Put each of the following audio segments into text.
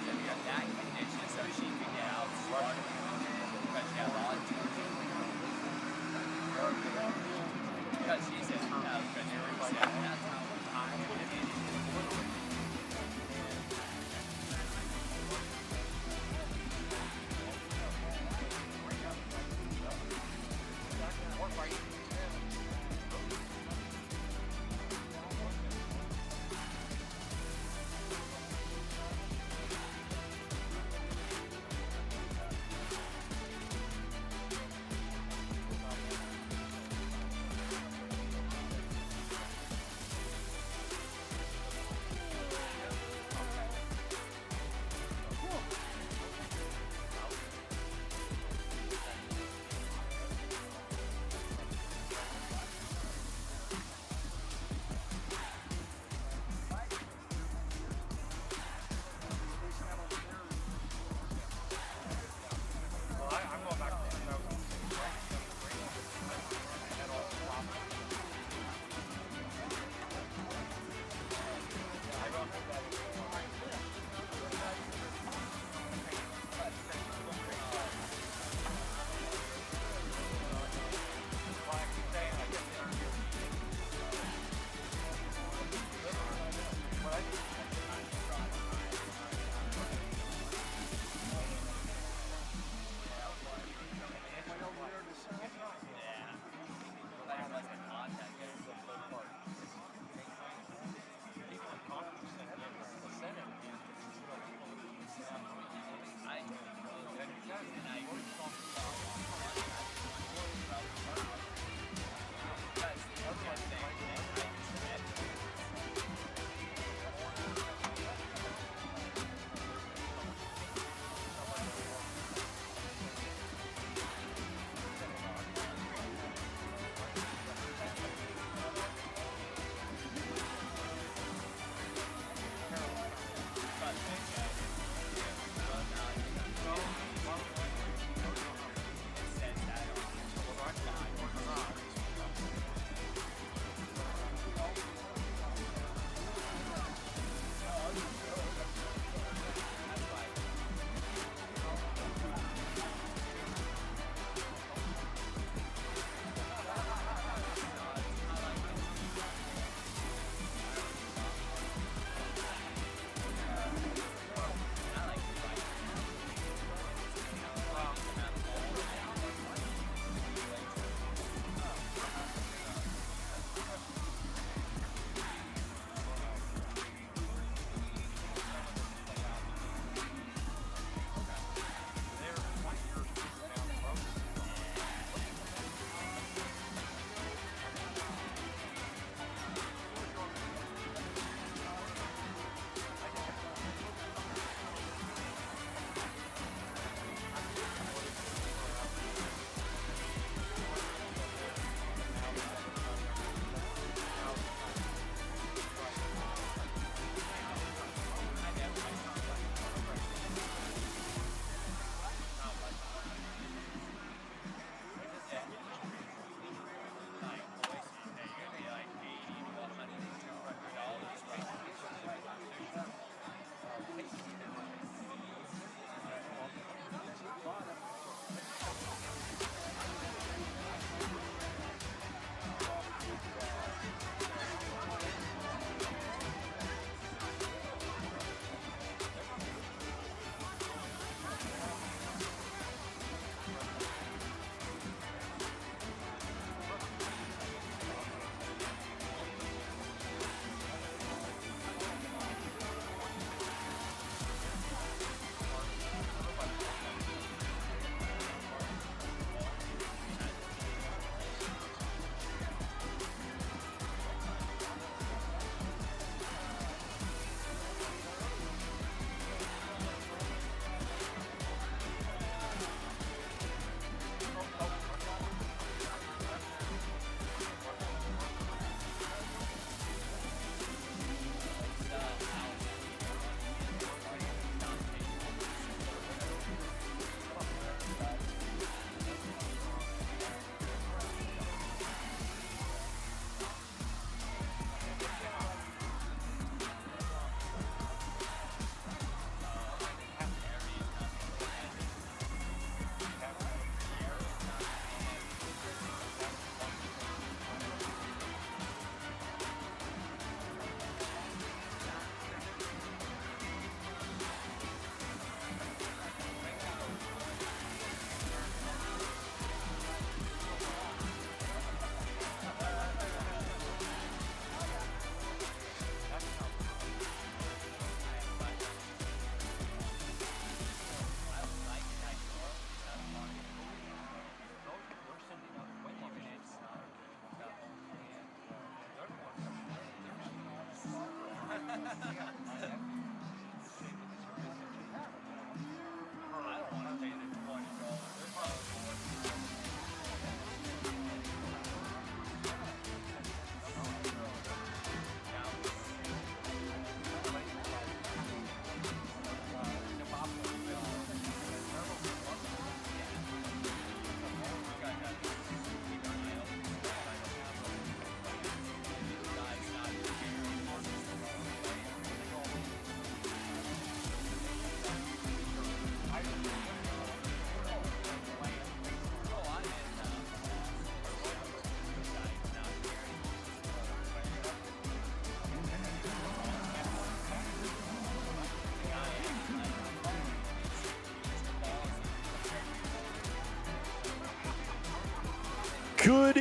that condition so she could get out smart because she had a lot of because she said because you were said that's how time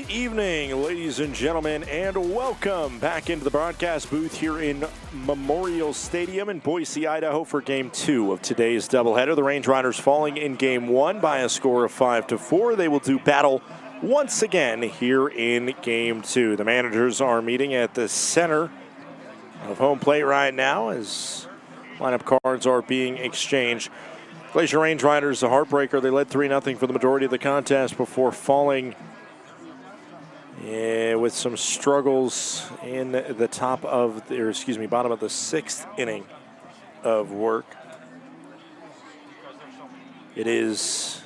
Good evening, ladies and gentlemen, and welcome back into the broadcast booth here in Memorial Stadium in Boise, Idaho for Game 2 of today's doubleheader. The Range Riders falling in Game 1 by a score of 5-4. They will do battle once again here in Game 2. The managers are meeting at the center of home plate right now as lineup cards are being exchanged. Glacier Range Riders, the heartbreaker, they led 3-0 for the majority of the contest before falling with some struggles in the bottom of the sixth inning of work. It is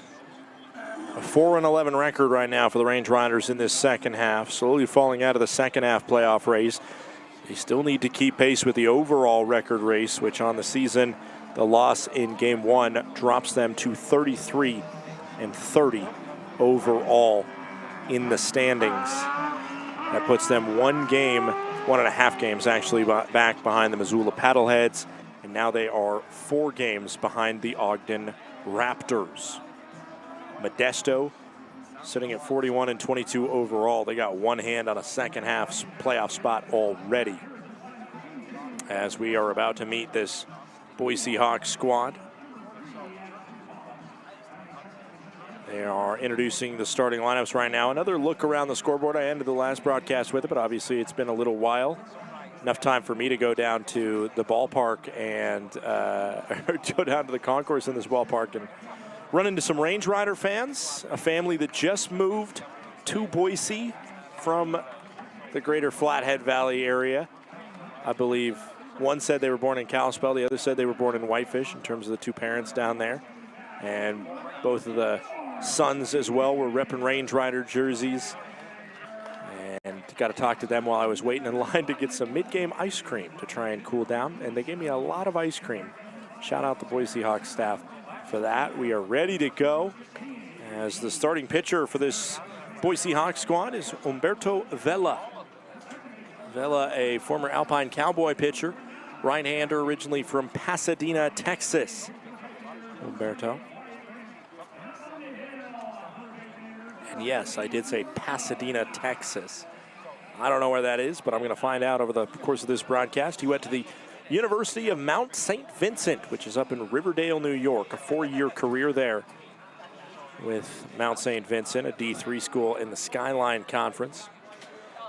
a 4-11 record right now for the Range Riders in this second half, slowly falling out of the second half playoff race. They still need to keep pace with the overall record race, which on the season, the loss in Game 1 drops them to 33-30 overall in the standings. That puts them 1.5 games actually back behind the Missoula Paddleheads, and now they are 4 games behind the Ogden Raptors. Modesto sitting at 41-22 overall. They got one hand on a second half playoff spot already, as we are about to meet this Boise Hawks squad. They are introducing the starting lineups right now. Another look around the scoreboard. I ended the last broadcast with it, but obviously it's been a little while. Enough time for me to go down to the ballpark and go down to the concourse in this ballpark and run into some Range Rider fans, a family that just moved to Boise from the greater Flathead Valley area. I believe one said they were born in Kalispell, the other said they were born in Whitefish in terms of the two parents down there. And both of the sons as well were repping Range Rider jerseys. And got to talk to them while I was waiting in line to get some mid-game ice cream to try and cool down. And they gave me a lot of ice cream. Shout out the Boise Hawks staff for that. We are ready to go as the starting pitcher for this Boise Hawks squad is Humberto Vela. Vela, a former Alpine Cowboy pitcher, right-hander originally from Pasadena, Texas. Humberto. And yes, I did say Pasadena, Texas. I don't know where that is, but I'm going to find out over the course of this broadcast. He went to the University of Mount St. Vincent, which is up in Riverdale, New York, a 4-year career there with Mount St. Vincent, a D3 school in the Skyline Conference.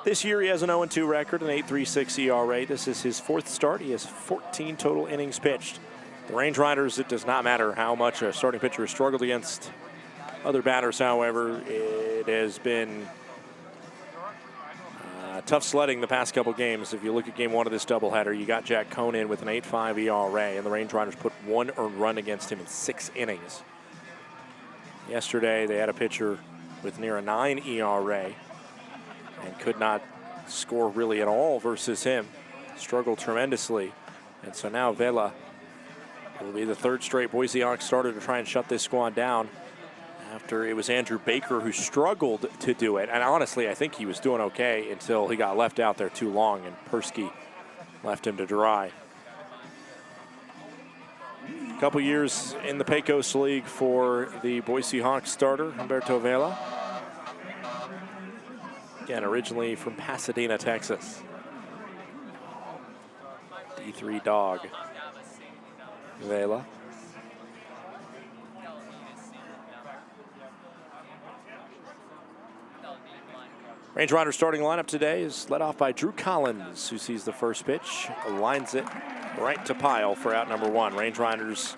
This year he has an 0-2 record, an 8.36 ERA. This is his 4th start. He has 14 total innings pitched. The Range Riders, it does not matter how much a starting pitcher has struggled against other batters, however, it has been tough sledding the past couple games. If you look at Game 1 of this doubleheader, you got Jack Cohn with an 8.5 ERA, and the Range Riders put 1 earned run against him in 6 innings. Yesterday, they had a pitcher with near a 9 ERA and could not score really at all versus him. Struggled tremendously. And so now Vela will be the 3rd straight Boise Hawks starter to try and shut this squad down, after it was Andrew Baker who struggled to do it. And honestly, I think he was doing okay until he got left out there too long and Persky left him to dry. A couple years in the Pecos League for the Boise Hawks starter, Humberto Vela. Again, originally from Pasadena, Texas. D3 dog, Vela. Range Rider starting lineup today is led off by Drew Collins, who sees the first pitch, lines it right to pile for out number 1. Range Riders,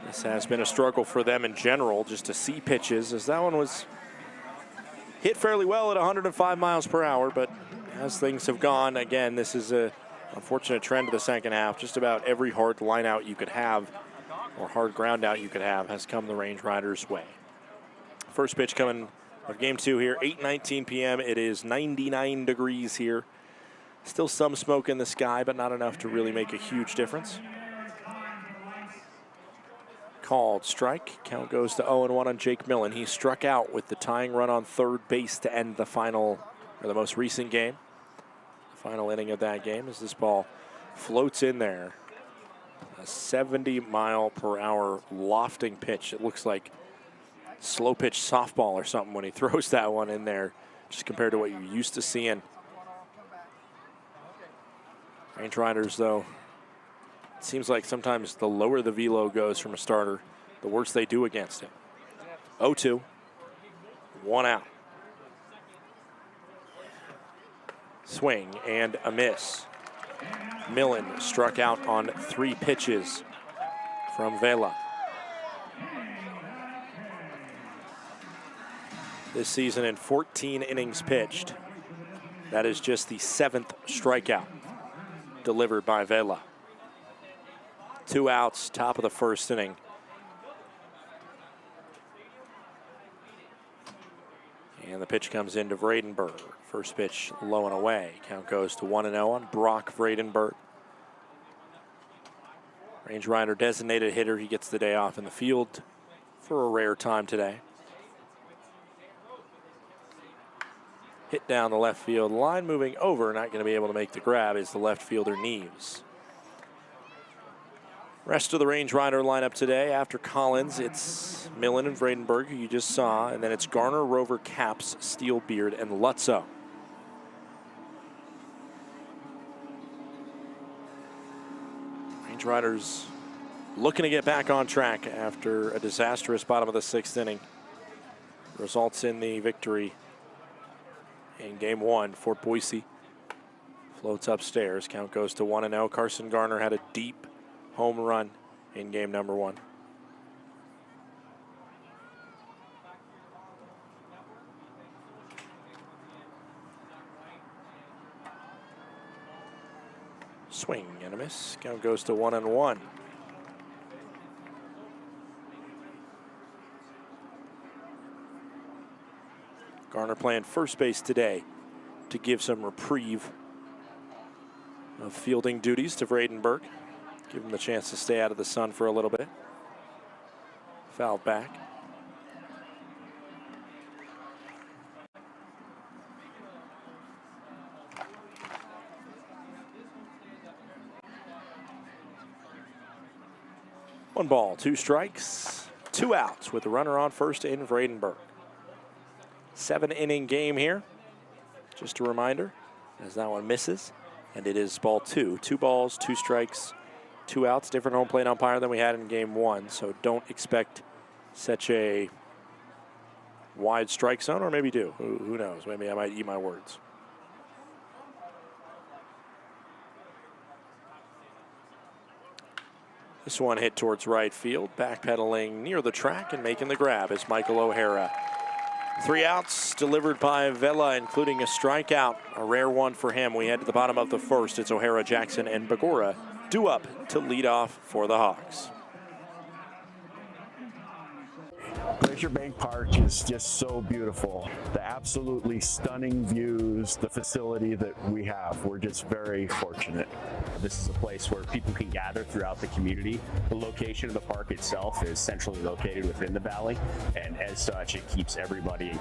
this has been a struggle for them in general, just to see pitches, as that one was hit fairly well at 105 miles per hour, but as things have gone, again, this is a unfortunate trend of the second half. Just about every hard line out you could have, or hard ground out you could have, has come the Range Riders' way. First pitch coming of Game 2 here, 8:19 p.m. It is 99 degrees here. Still some smoke in the sky, but not enough to really make a huge difference. Called strike. Count goes to 0-1 on Jake Millen. He struck out with the tying run on third base to end the final, or the most recent game. The final inning of that game as this ball floats in there. A 70-mile-per-hour lofting pitch. It looks like slow pitch softball or something when he throws that one in there, just compared to what you're used to seeing. Range Riders, though, it seems like sometimes the lower the velo goes from a starter, the worse they do against him. 0-2, 1 out. Swing and a miss. Millen struck out on 3 pitches from Vela. This season in 14 innings pitched, that is just the 7th strikeout delivered by Vela. 2 outs, top of the first inning. And the pitch comes into Vredenberg. First pitch low and away. Count goes to 1-0 on Brock Vredenberg. Range Rider designated hitter. He gets the day off in the field for a rare time today. Hit down the left field line, moving over. Not going to be able to make the grab is the left fielder Neves. Rest of the Range Rider lineup today. After Collins, it's Millen and Vredenberg, who you just saw, and then it's Garner, Rover, Capps, Steelbeard, and Lutzo. Range Riders looking to get back on track after a disastrous bottom of the 6th inning. Results in the victory in Game 1 for Boise. Floats upstairs. Count goes to 1-0. Carson Garner had a deep home run in game number 1. Swing and a miss. Count goes to 1-1. Garner playing first base today to give some reprieve of fielding duties to Vredenberg. Give him the chance to stay out of the sun for a little bit. Fouled back. One ball, 2 strikes, 2 outs with the runner on first in Vredenberg. 7-inning game here. Just a reminder, as that one misses, and it is ball 2. 2 balls, 2 strikes, 2 outs. Different home plate umpire than we had in game 1, so don't expect such a wide strike zone, or maybe do. Who knows? Maybe I might eat my words. This one hit towards right field, backpedaling near the track and making the grab is Michael O'Hara. 3 outs delivered by Vela, including a strikeout, a rare one for him. We head to the bottom of the first. It's O'Hara, Jackson, and Bagora due up to lead off for the Hawks. Glacier Bank Park is just so beautiful. The absolutely stunning views, the facility that we have, we're just very fortunate. This is a place where people can gather throughout the community. The location of the park itself is centrally located within the valley, and as such, it keeps everybody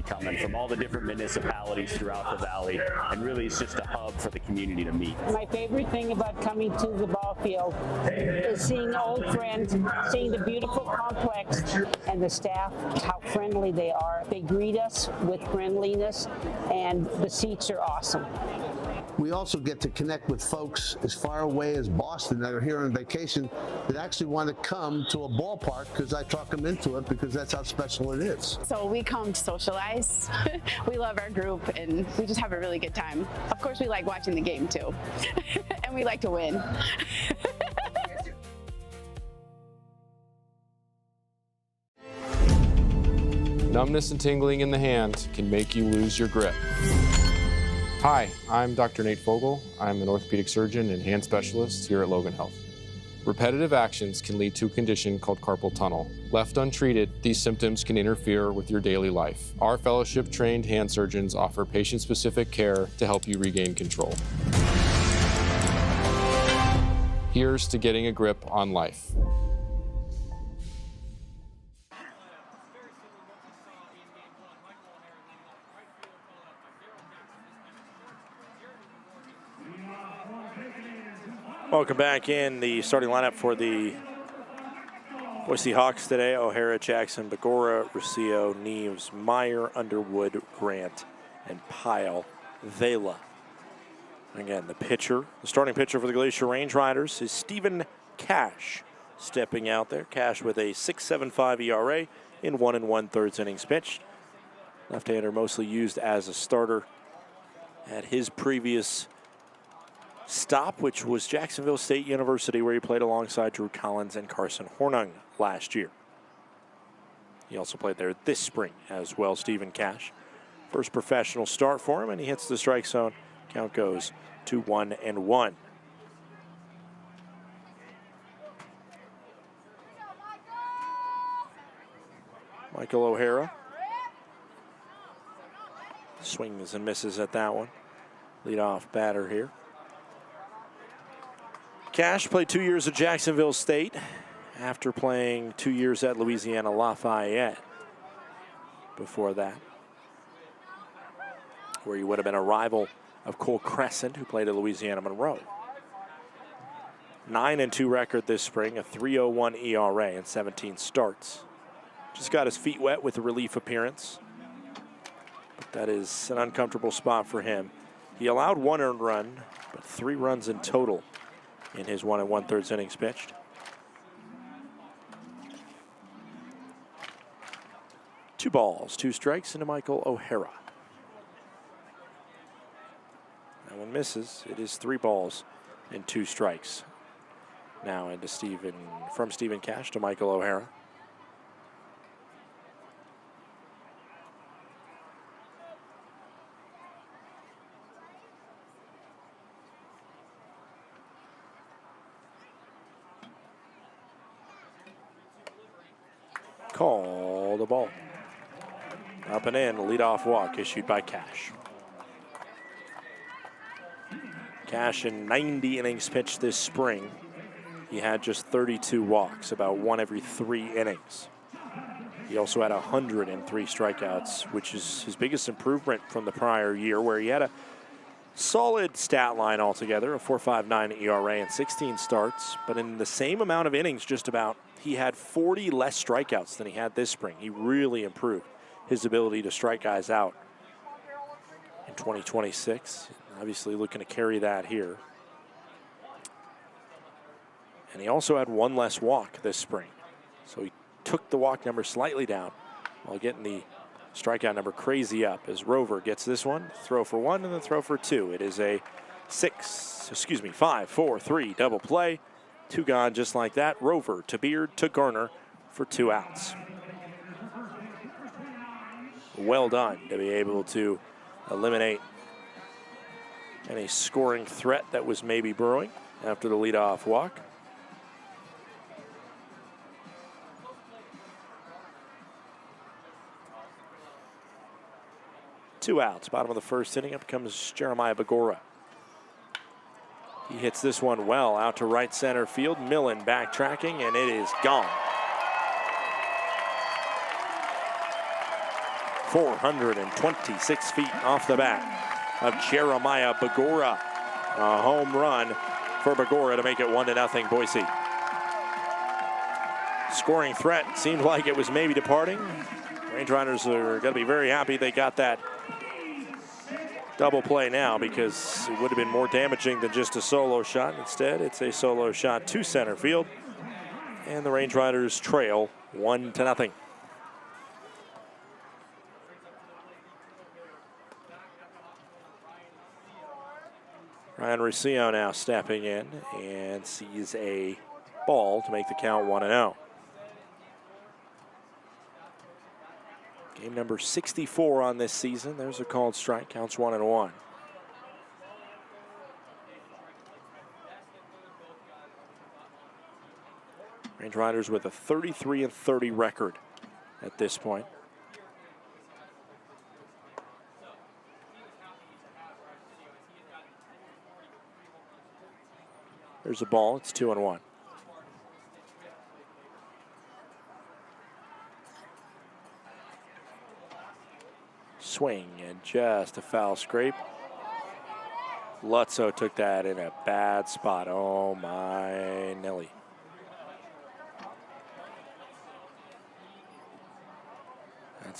coming from all the different municipalities throughout the valley, and really it's just a hub for the community to meet. My favorite thing about coming to the ball field is seeing old friends, seeing the beautiful complex, and the staff, how friendly they are. They greet us with friendliness, and the seats are awesome. We also get to connect with folks as far away as Boston that are here on vacation that actually want to come to a ballpark because I talk them into it because that's how special it is. So we come to socialize. We love our group and we just have a really good time. Of course, we like watching the game too. And we like to win. Numbness and tingling in the hand can make you lose your grip. Hi, I'm Dr. Nate Fogel. I'm an orthopedic surgeon and hand specialist here at Logan Health. Repetitive actions can lead to a condition called carpal tunnel. Left untreated, these symptoms can interfere with your daily life. Our fellowship-trained hand surgeons offer patient-specific care to help you regain control. Here's to getting a grip on life. Welcome back in. The starting lineup for the Boise Hawks today: O'Hara, Jackson, Begora, Rocio, Neves, Meyer, Underwood, Grant, and Pyle Vela. Again, the starting pitcher for the Glacier Range Riders is Stephen Cash, stepping out there. Cash with a 6.75 ERA in 1 1/3 innings pitched. Left-hander mostly used as a starter at his previous stop, which was Jacksonville State University, where he played alongside Drew Collins and Carson Hornung last year. He also played there this spring as well, Stephen Cash. First professional start for him, and he hits the strike zone. Count goes to 1-1. Michael O'Hara swings and misses at that one. Leadoff batter here. Cash played 2 years at Jacksonville State after playing 2 years at Louisiana Lafayette before that, where he would have been a rival of Cole Crescent, who played at Louisiana Monroe. 9-2 record this spring, a 3.01 ERA and 17 starts. Just got his feet wet with a relief appearance, but that is an uncomfortable spot for him. He allowed 1 earned run, but 3 runs in total in his 1 1/3 innings pitched. Two balls, 2 strikes into Michael O'Hara. That one misses. It is 3 balls and 2 strikes. Now into from Stephen Cash to Michael O'Hara. Call the ball. Up and in, leadoff walk issued by Cash. Cash in 90 innings pitched this spring. He had just 32 walks, about 1 every 3 innings. He also had 103 strikeouts, which is his biggest improvement from the prior year, where he had a solid stat line altogether, a 4.59 ERA and 16 starts, but in the same amount of innings, just about, he had 40 less strikeouts than he had this spring. He really improved his ability to strike guys out in 2026. Obviously looking to carry that here. And he also had 1 less walk this spring. So he took the walk number slightly down while getting the strikeout number crazy up as Rover gets this one, throw for 1 and then throw for 2. It is a 5-4-3 double play. 2 gone just like that. Rover to Beard to Garner for 2 outs. Well done to be able to eliminate any scoring threat that was maybe brewing after the leadoff walk. Two outs, bottom of the first inning. Up comes Jeremiah Begora. He hits this one well out to right center field. Millen backtracking, and it is gone. 426 feet off the bat of Jeremiah Begora. A home run for Begora to make it 1-0 Boise. Scoring threat seemed like it was maybe departing. Range Riders are going to be very happy they got that double play now, because it would have been more damaging than just a solo shot. Instead, it's a solo shot to center field, and the Range Riders trail 1-0. Ryan Rocio now stepping in and sees a ball to make the count 1-0. Game number 64 on this season. There's a called strike. Counts 1-1. Range Riders with a 33-30 record at this point. There's a ball. It's 2-1. Swing and just a foul scrape. Lutzo took that in a bad spot. Oh my Nelly.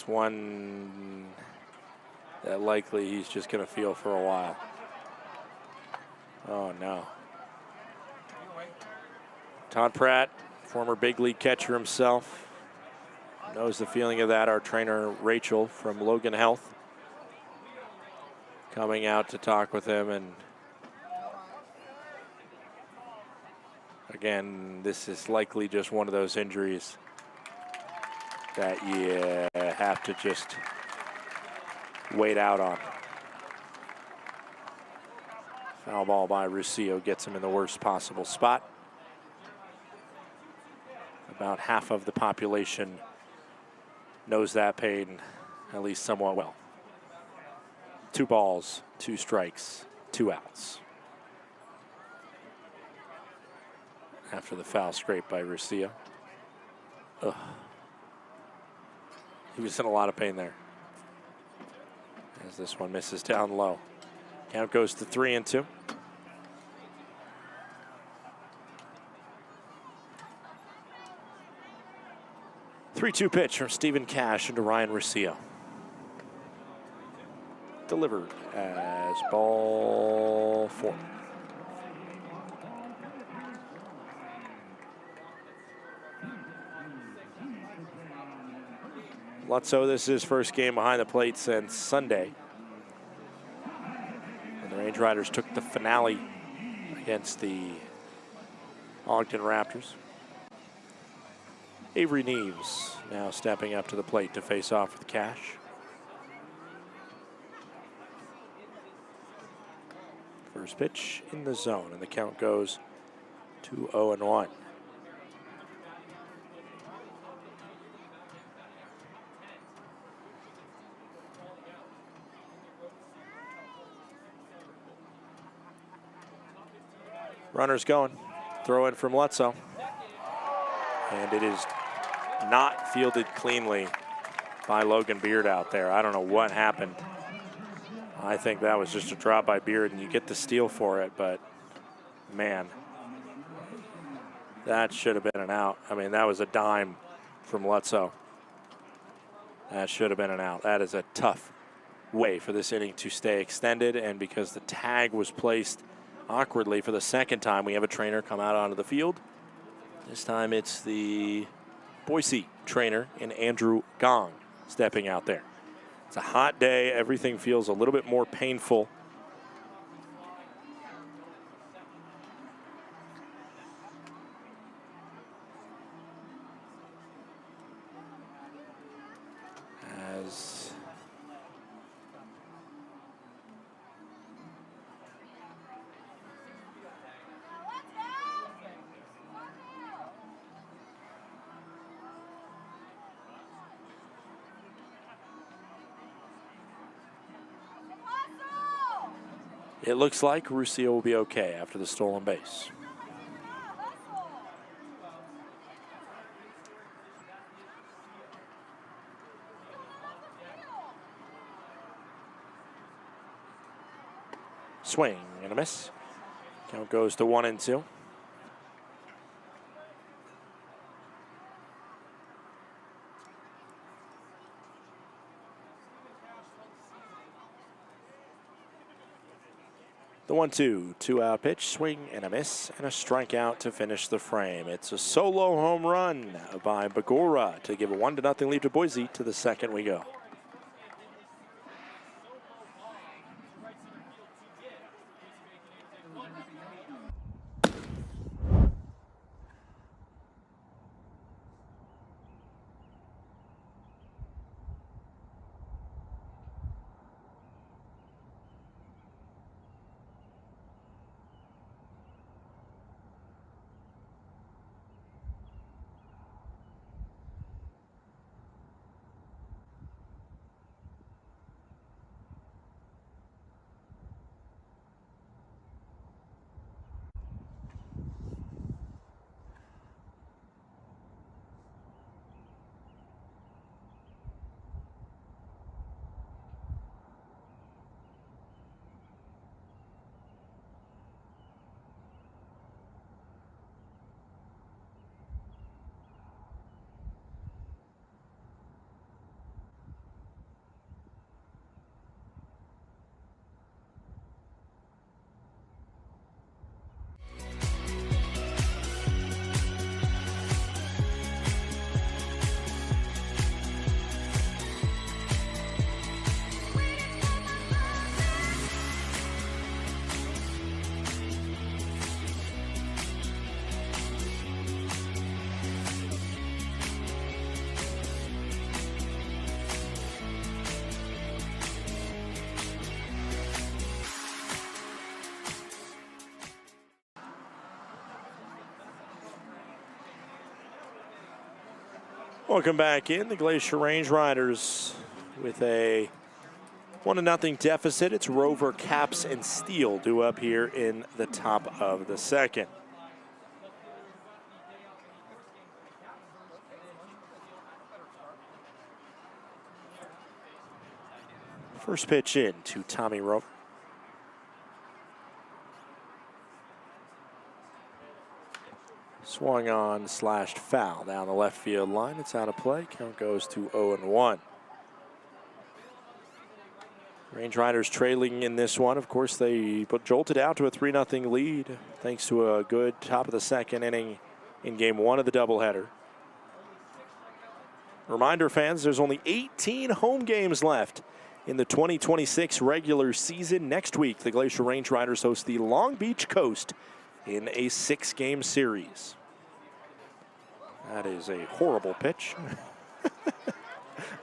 That's one that likely he's just going to feel for a while. Oh, no. Todd Pratt, former big league catcher himself, knows the feeling of that. Our trainer, Rachel, from Logan Health, coming out to talk with him. And again, this is likely just one of those injuries that you have to just wait out on. Foul ball by Russillo gets him in the worst possible spot. About half of the population knows that pain at least somewhat well. 2 balls, 2 strikes, 2 outs. After the foul scrape by Russillo. Ugh. He was in a lot of pain there. As this one misses down low. Count goes to 3-2. Three-two pitch from Stephen Cash into Ryan Russillo. Delivered as ball 4. Lutzo, this is his first game behind the plate since Sunday. And the Range Riders took the finale against the Ogden Raptors. Avery Neves now stepping up to the plate to face off with Cash. First pitch in the zone, and the count goes to 0-1. Runners going. Throw in from Lutzo. And it is not fielded cleanly by Logan Beard out there. I don't know what happened. I think that was just a drop by Beard, and you get the steal for it, but man, that should have been an out. I mean, that was a dime from Lutzo. That should have been an out. That is a tough way for this inning to stay extended, and because the tag was placed awkwardly for the second time, we have a trainer come out onto the field. This time it's the Boise trainer in Andrew Gong stepping out there. It's a hot day. Everything feels a little bit more painful. As it looks like Russillo will be okay after the stolen base. Swing and a miss. Count goes to 1-2. The 1-2, 2-out pitch, swing and a miss, and a strikeout to finish the frame. It's a solo home run by Bagora to give a 1-0 lead to Boise. To the second we go. Welcome back in. The Glacier Range Riders with a 1-0 deficit. It's Rover, Caps, and Steel due up here in the top of the second. First pitch in to Tommy Rover. Swung on, slashed foul down the left field line. It's out of play. Count goes to 0-1. Range Riders trailing in this one. Of course, they jolted out to a 3-0 lead thanks to a good top of the second inning in game one of the doubleheader. Reminder, fans, there's only 18 home games left in the 2026 regular season. Next week, the Glacier Range Riders host the Long Beach Coast in a 6-game series. That is a horrible pitch.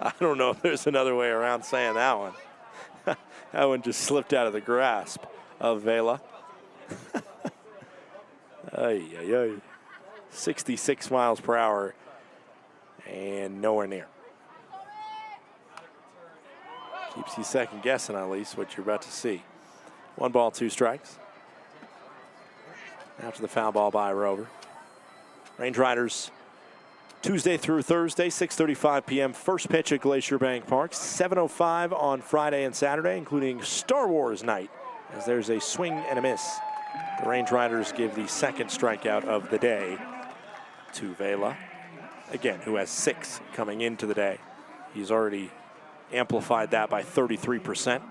I don't know if there's another way around saying that one. That one just slipped out of the grasp of Vela. Ay, ay, ay. 66 miles per hour and nowhere near. Keeps you second guessing at least what you're about to see. 1 ball, 2 strikes. After the foul ball by Rover. Range Riders Tuesday through Thursday, 6:35 p.m. First pitch at Glacier Bank Park. 7:05 on Friday and Saturday, including Star Wars night, as there's a swing and a miss. The Range Riders give the second strikeout of the day to Vela, again, who has 6 coming into the day. He's already amplified that by 33%.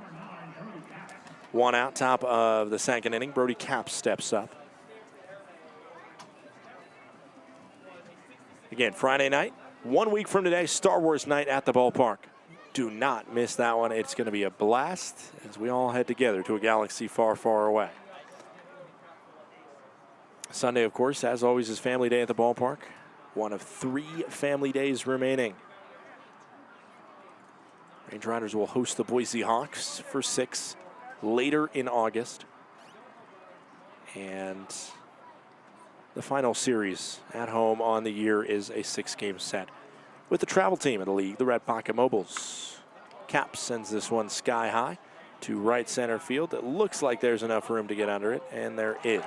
1 out, top of the second inning. Brody Capps steps up. Again, Friday night, 1 week from today, Star Wars night at the ballpark. Do not miss that one. It's going to be a blast as we all head together to a galaxy far, far away. Sunday, of course, as always, is family day at the ballpark. One of 3 family days remaining. Range Riders will host the Boise Hawks for 6 later in August. And the final series at home on the year is a 6-game set with the travel team of the league, the Red Pocket Mobiles. Cap sends this one sky high to right center field. It looks like there's enough room to get under it, and there is.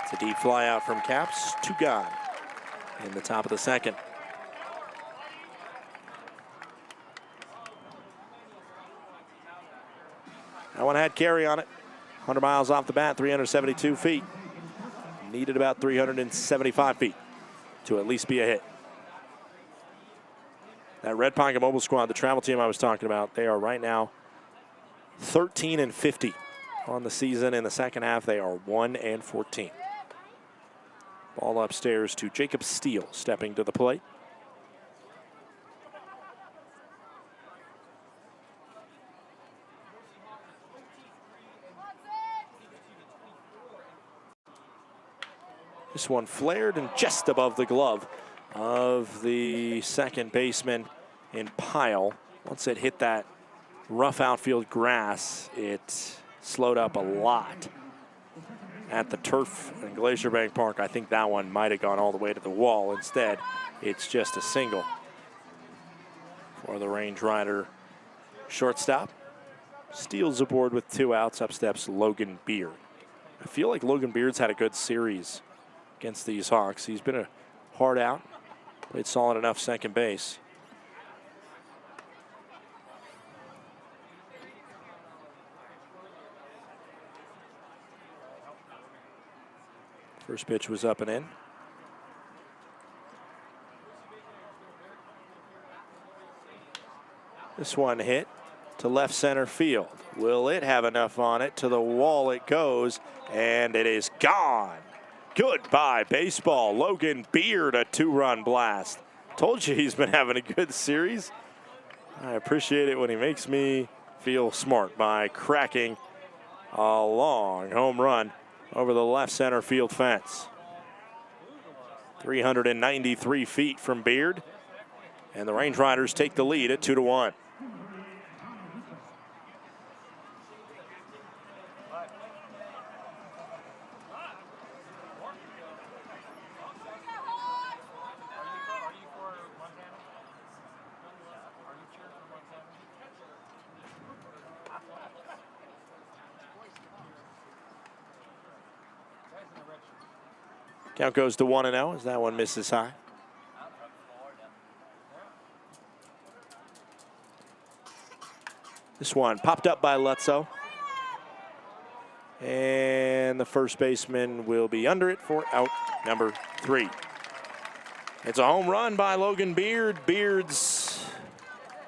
It's a deep fly out from Caps to gone in the top of the second. That one had carry on it. 100 miles off the bat, 372 feet. Needed about 375 feet to at least be a hit. That Red Pocket Mobile squad, the travel team I was talking about, they are right now 13-50 on the season. In the second half, they are 1-14. Ball upstairs to Jacob Steele, stepping to the plate. This one flared and just above the glove of the second baseman in Pyle. Once it hit that rough outfield grass, it slowed up a lot at the turf in Glacier Bank Park. I think that one might have gone all the way to the wall. Instead, it's just a single for the Range Rider shortstop. Steals aboard with 2 outs. Up steps Logan Beard. I feel like Logan Beard's had a good series against these Hawks. He's been a hard out, played solid enough second base. First pitch was up and in. This one hit to left center field. Will it have enough on it? To the wall it goes, and it is gone. Goodbye, baseball. Logan Beard, a 2-run blast. Told you he's been having a good series. I appreciate it when he makes me feel smart by cracking a long home run over the left center field fence. 393 feet from Beard, and the Range Riders take the lead at 2-1. Count goes to 1-0 as that one misses high. This one popped up by Lutzo. And the first baseman will be under it for out number 3. It's a home run by Logan Beard. Beards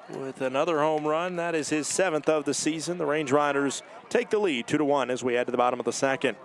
with another home run. That is his 7th of the season. The Range Riders take the lead 2-1 as we head to the bottom of the second.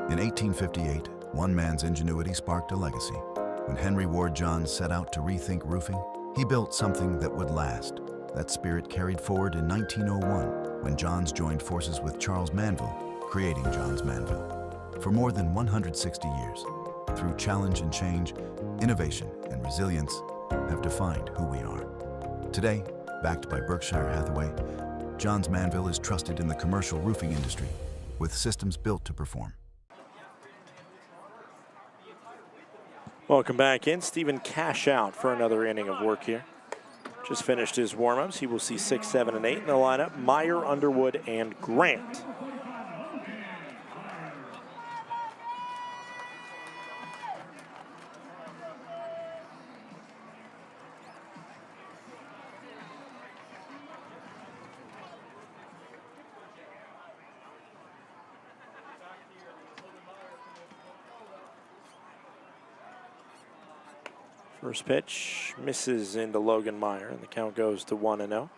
In 1858, one man's ingenuity sparked a legacy. When Henry Ward Johns set out to rethink roofing, he built something that would last. That spirit carried forward in 1901, when Johns joined forces with Charles Manville, creating Johns Manville. For more than 160 years, through challenge and change, innovation and resilience have defined who we are. Today, backed by Berkshire Hathaway, Johns Manville is trusted in the commercial roofing industry, with systems built to perform. Welcome back in. Stephen Cash out for another inning of work here. Just finished his warm-ups. He will see 6, 7, and 8 in the lineup. Meyer, Underwood, and Grant. First pitch misses into Logan Meyer, and the count goes to 1-0.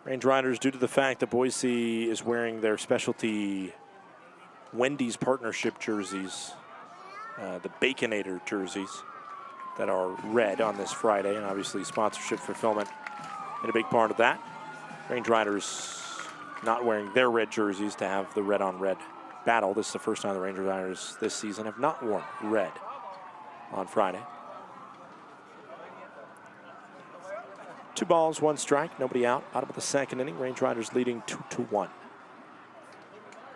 Range Riders, due to the fact that Boise is wearing their specialty Wendy's partnership jerseys, the Baconator jerseys that are red on this Friday, and obviously sponsorship fulfillment and a big part of that. Range Riders not wearing their red jerseys to have the red on red battle. This is the first time the Ranger Riders this season have not worn red on Friday. 2 balls, 1 strike, nobody out. Bottom of the second inning, Range Riders leading 2-1.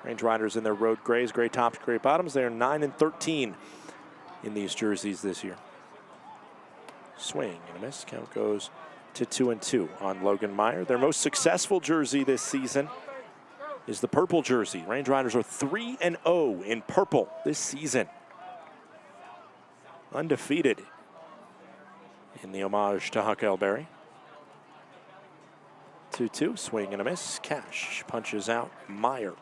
Range Riders in their road grays, gray tops, gray bottoms. They are 9-13 in these jerseys this year. Swing and a miss. Count goes to 2-2 on Logan Meyer. Their most successful jersey this season is the purple jersey. Range Riders are 3-0 in purple this season. Undefeated in the homage to Huck Elberry. 2-2, swing and a miss. Cash punches out Meyer.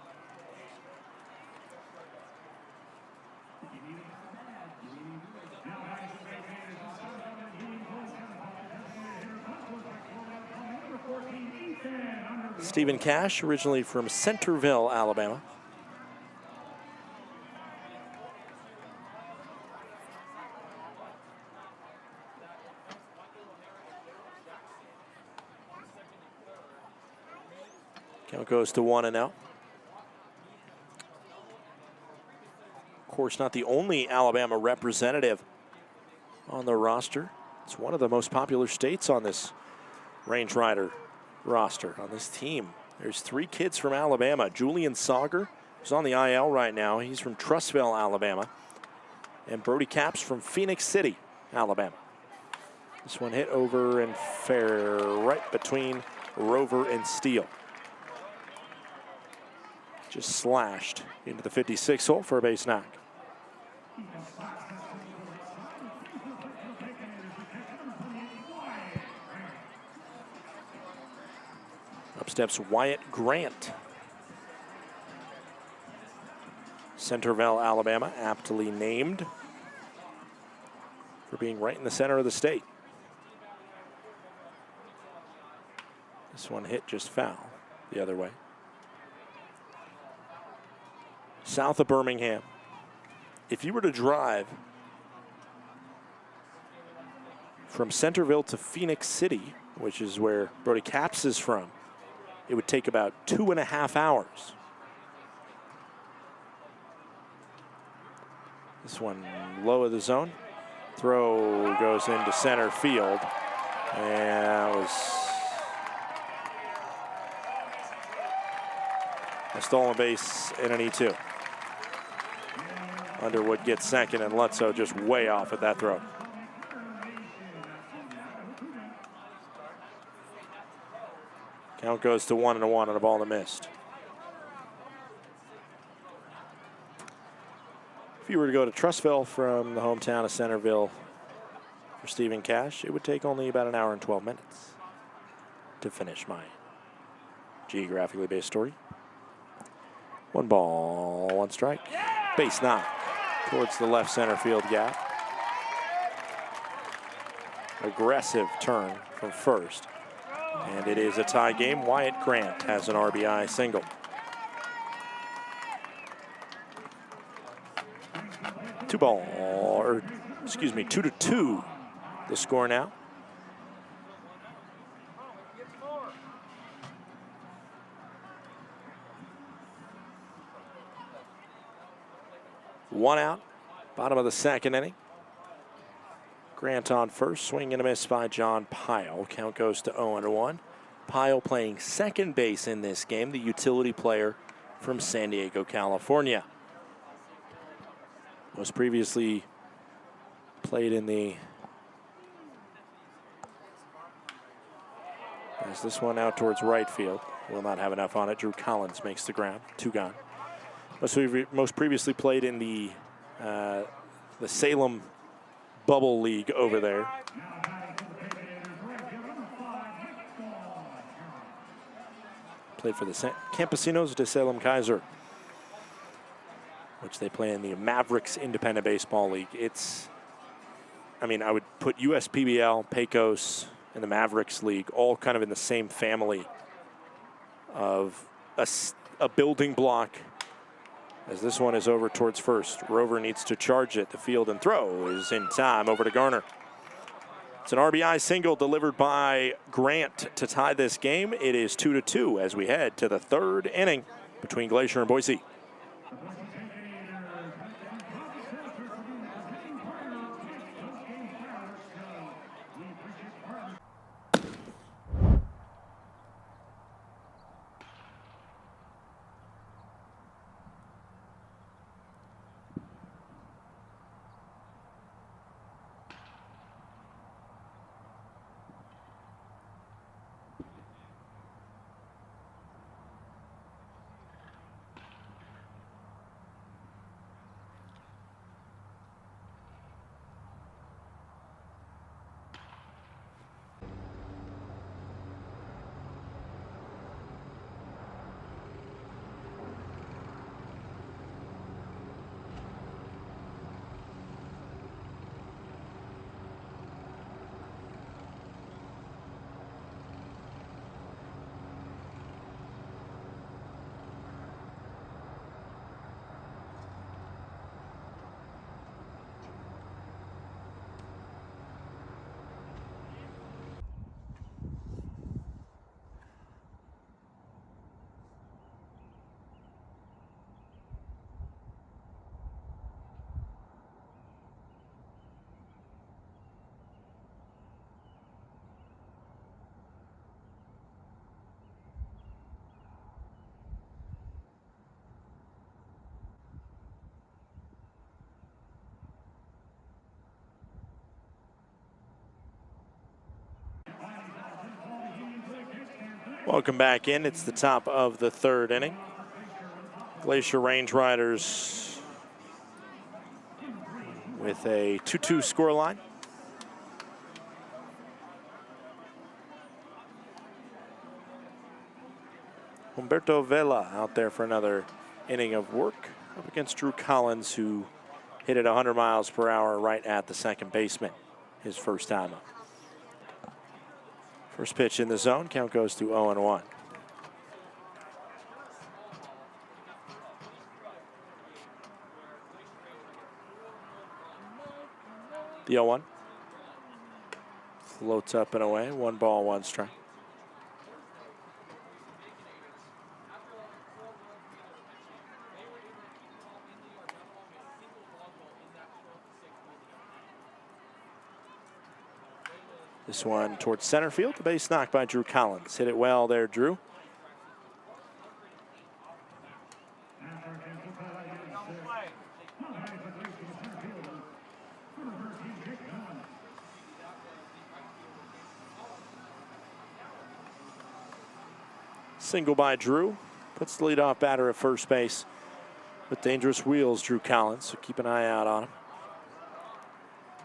Stephen Cash, originally from Centerville, Alabama. Count goes to 1-0. Of course, not the only Alabama representative on the roster. It's one of the most popular states on this Range Rider roster, on this team. There's 3 kids from Alabama. Julian Sauger, who's on the IL right now. He's from Trussville, Alabama. And Brody Capps from Phoenix City, Alabama. This one hit over and fair, right between Rover and Steele. Just slashed into the 56 hole for a base knock. Up steps Wyatt Grant. Centerville, Alabama, aptly named for being right in the center of the state. This one hit just foul the other way. South of Birmingham. If you were to drive from Centerville to Phoenix City, which is where Brody Capps is from, it would take about 2.5 hours. This one low of the zone. Throw goes into center field. And that was a stolen base and an E2. Underwood gets second, and Lutzo just way off at that throw. Count goes to 1-1 on a ball that missed. If you were to go to Trussville from the hometown of Centerville for Stephen Cash, it would take only about 1 hour and 12 minutes to finish my geographically based story. 1 ball, 1 strike. Base knock towards the left center field gap. Aggressive turn from first. And it is a tie game. Wyatt Grant has an RBI single. Two ball, or excuse me, 2-2 the score now. One out, bottom of the second inning. Grant on first, swing and a miss by John Pyle. Count goes to 0-1. Pyle playing second base in this game, the utility player from San Diego, California. Was previously played in the, as this one out towards right field. Will not have enough on it. Drew Collins makes the ground, 2 gone. Most previously played in the Salem Bubble League over there. Played for the Campesinos de Salem Kaiser, which they play in the Mavericks Independent Baseball League. It's, I mean, I would put USPBL, Pecos, and the Mavericks League all kind of in the same family of a building block. As this one is over towards first. Rover needs to charge it. The field and throw is in time over to Garner. It's an RBI single delivered by Grant to tie this game. It is 2-2 as we head to the 3rd inning between Glacier and Boise. Welcome back in. It's the top of the 3rd inning. Glacier Range Riders with a 2-2 scoreline. Humberto Vela out there for another inning of work up against Drew Collins, who hit it 100 miles per hour right at the second baseman his first time up. First pitch in the zone, count goes to 0-1. The 0-1 floats up and away, 1 ball, 1 strike. This one towards center field. The base knocked by Drew Collins. Hit it well there, Drew. Single by Drew. Puts the leadoff batter at first base with dangerous wheels, Drew Collins. So keep an eye out on him.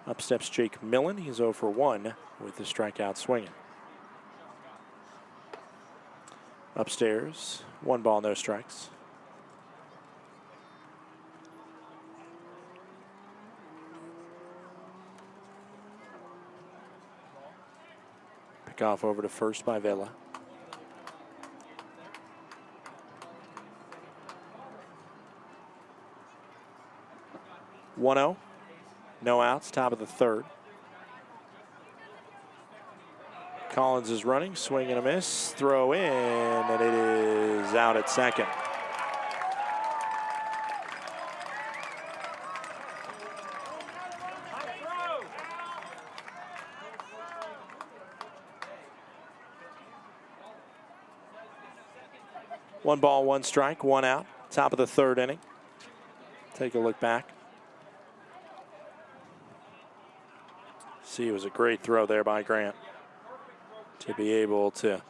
Up steps Jake Millen. He's 0 for 1 with the strikeout swinging. Upstairs, 1 ball, no strikes. Pick off over to first by Vela. One-0. No outs, top of the third. Collins is running, swing and a miss, throw in, and it is out at second. One ball, 1 strike, 1 out, top of the third inning. Take a look back. See, it was a great throw there by Grant to be able to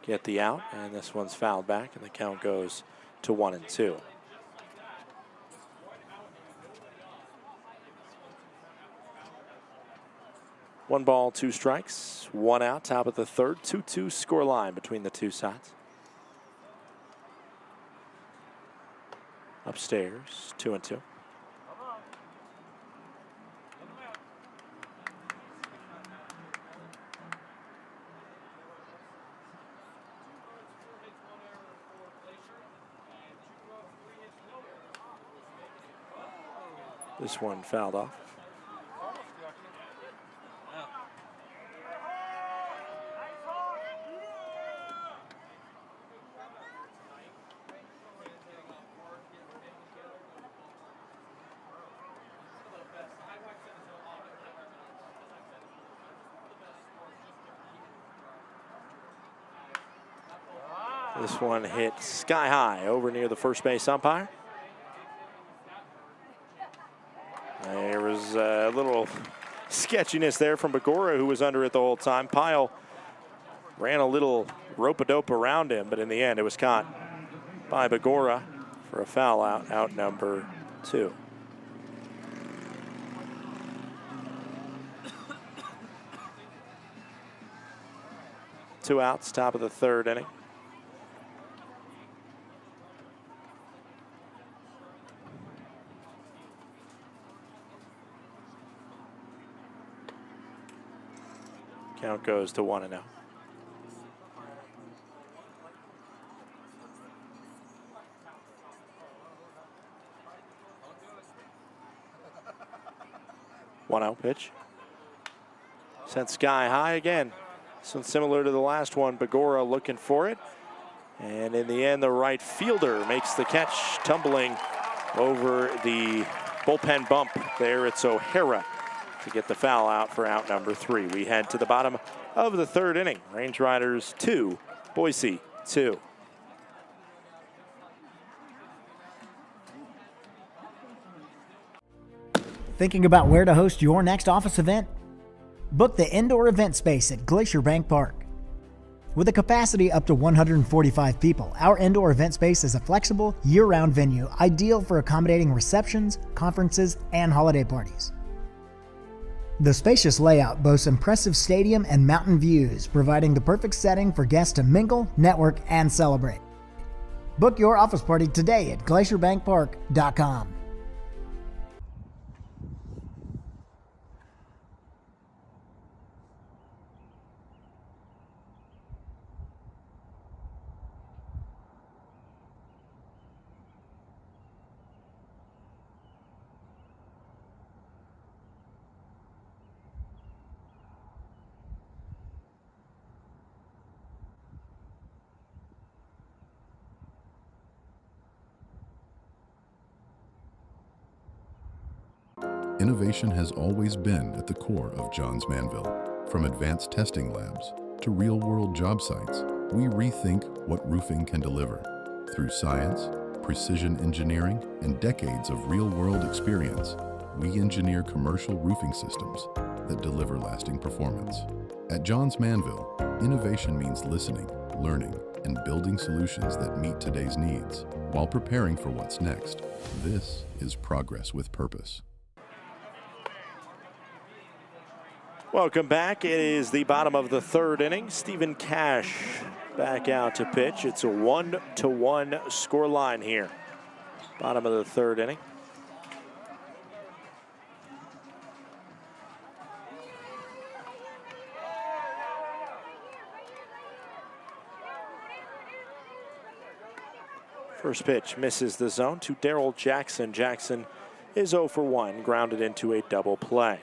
get the out, and this one's fouled back, and the count goes to 1-2. One ball, 2 strikes, 1 out, top of the third, 2-2 score line between the two sides. Upstairs, 2-2. This one fouled off. This one hit sky high over near the first base umpire. There was a little sketchiness there from Begora, who was under it the whole time. Pyle ran a little rope-a-dope around him, but in the end it was caught by Begora for a foul out number 2. Two outs, top of the third inning. Count goes to 1-0. One out pitch. Sent sky high again. So similar to the last one, Begora looking for it. And in the end, the right fielder makes the catch, tumbling over the bullpen bump there. It's O'Hara to get the foul out for out number 3. We head to the bottom of the third inning. Range Riders 2, Boise 2. Thinking about where to host your next office event? Book the indoor event space at Glacier Bank Park. With a capacity up to 145 people, our indoor event space is a flexible, year-round venue ideal for accommodating receptions, conferences, and holiday parties. The spacious layout boasts impressive stadium and mountain views, providing the perfect setting for guests to mingle, network, and celebrate. Book your office party today at glacierbankpark.com. Innovation has always been at the core of Johns Manville. From advanced testing labs to real-world job sites, we rethink what roofing can deliver. Through science, precision engineering, and decades of real-world experience, we engineer commercial roofing systems that deliver lasting performance. At Johns Manville, innovation means listening, learning, and building solutions that meet today's needs while preparing for what's next. This is progress with purpose. Welcome back. It is the bottom of the third inning. Stephen Cash back out to pitch. It's a 1-1 score line here. Bottom of the third inning. First pitch misses the zone to Darryl Jackson. Jackson is 0 for 1, grounded into a double play.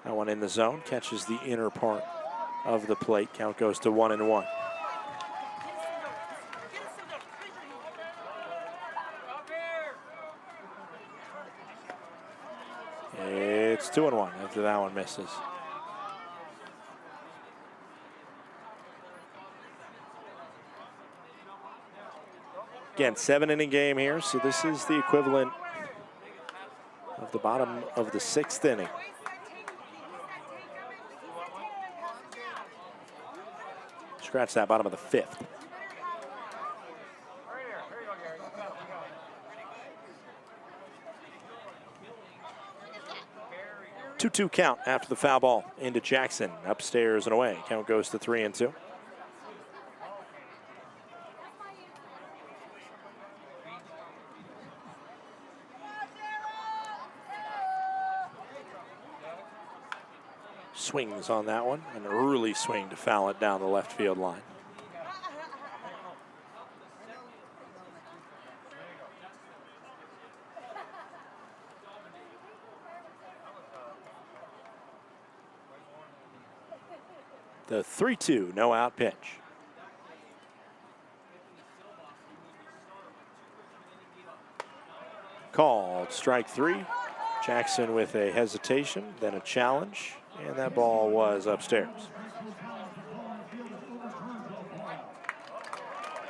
That one in the zone, catches the inner part of the plate. Count goes to 1-1. It's 2-1 after that one misses. Again, 7-inning game here, so this is the equivalent of the bottom of the 6th inning. Scratch that, bottom of the 5th. Two-two count after the foul ball into Jackson. Upstairs and away. Count goes to 3-2. Swings on that one. An early swing to foul it down the left field line. The 3-2 no out pitch. Called strike 3. Jackson with a hesitation, then a challenge, and that ball was upstairs.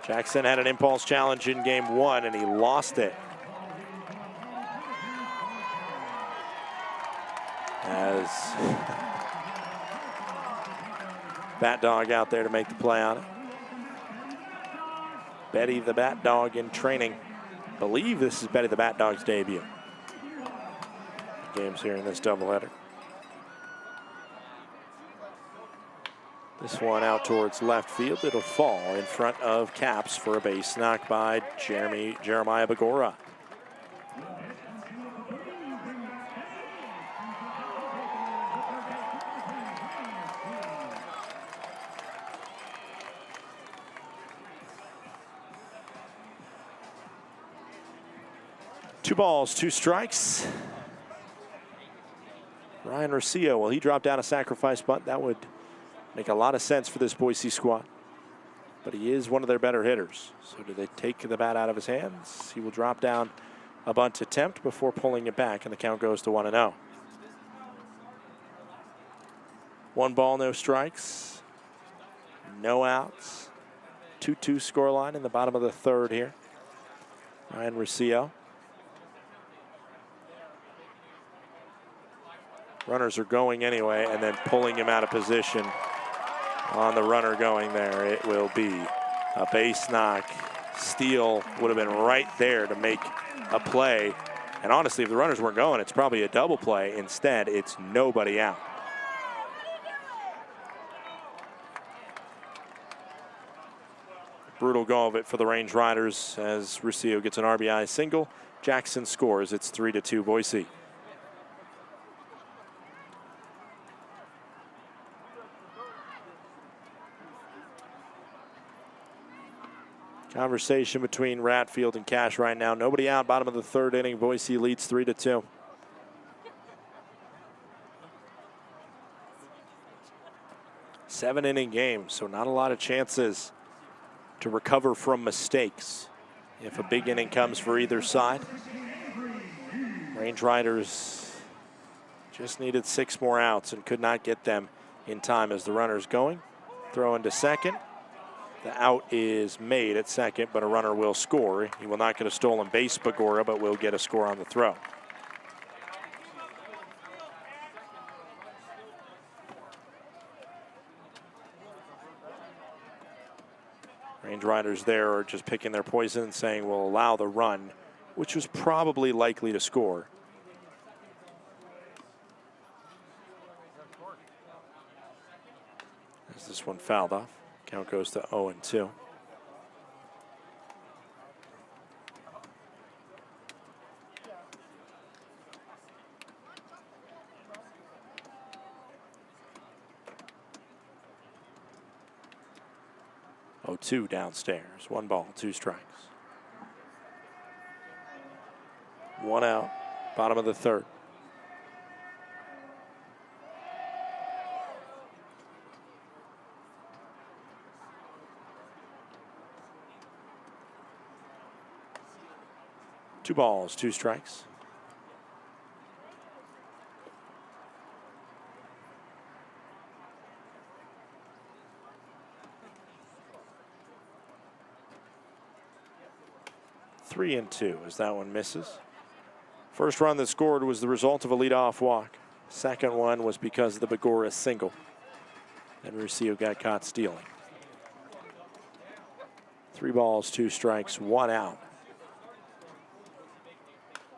Jackson had an impulse challenge in game 1 and he lost it. As Bat Dog out there to make the play on it. Betty the Bat Dog in training. I believe this is Betty the Bat Dog's debut. Games here in this doubleheader. This one out towards left field. It'll fall in front of Caps for a base knock by Jeremiah Bagora. Two balls, two strikes. Ryan Rocio, well, he dropped down a sacrifice bunt. That would make a lot of sense for this Boise squad. But he is one of their better hitters. So do they take the bat out of his hands? He will drop down a bunt attempt before pulling it back, and the count goes to 1-0. 1 ball, no strikes. No outs. 2-2 scoreline in the bottom of the third here. Ryan Rocio. Runners are going anyway, and then pulling him out of position on the runner going there. It will be a base knock. Steele would have been right there to make a play. And honestly, if the runners weren't going, it's probably a double play. Instead, it's nobody out. Brutal go of it for the Range Riders as Ruscio gets an RBI single. Jackson scores. It's 3-2 Boise. Conversation between Ratfield and Cash right now. Nobody out. Bottom of the third inning. Boise leads 3-2. Seven-inning game, so not a lot of chances to recover from mistakes if a big inning comes for either side. Range Riders just needed 6 more outs and could not get them in time as the runner's going. Throw into second. The out is made at second, but a runner will score. He will not get a stolen base, Bagora, but will get a score on the throw. Range Riders there are just picking their poison, saying we'll allow the run, which was probably likely to score. As this one fouled off. Count goes to 0-2. Two downstairs. 1 ball, 2 strikes. 1 out. Bottom of the third. Two balls, 2 strikes. Three and 2 as that one misses. First run that scored was the result of a leadoff walk. Second one was because of the Bagora single. And Ruscio got caught stealing. 3 balls, 2 strikes, 1 out.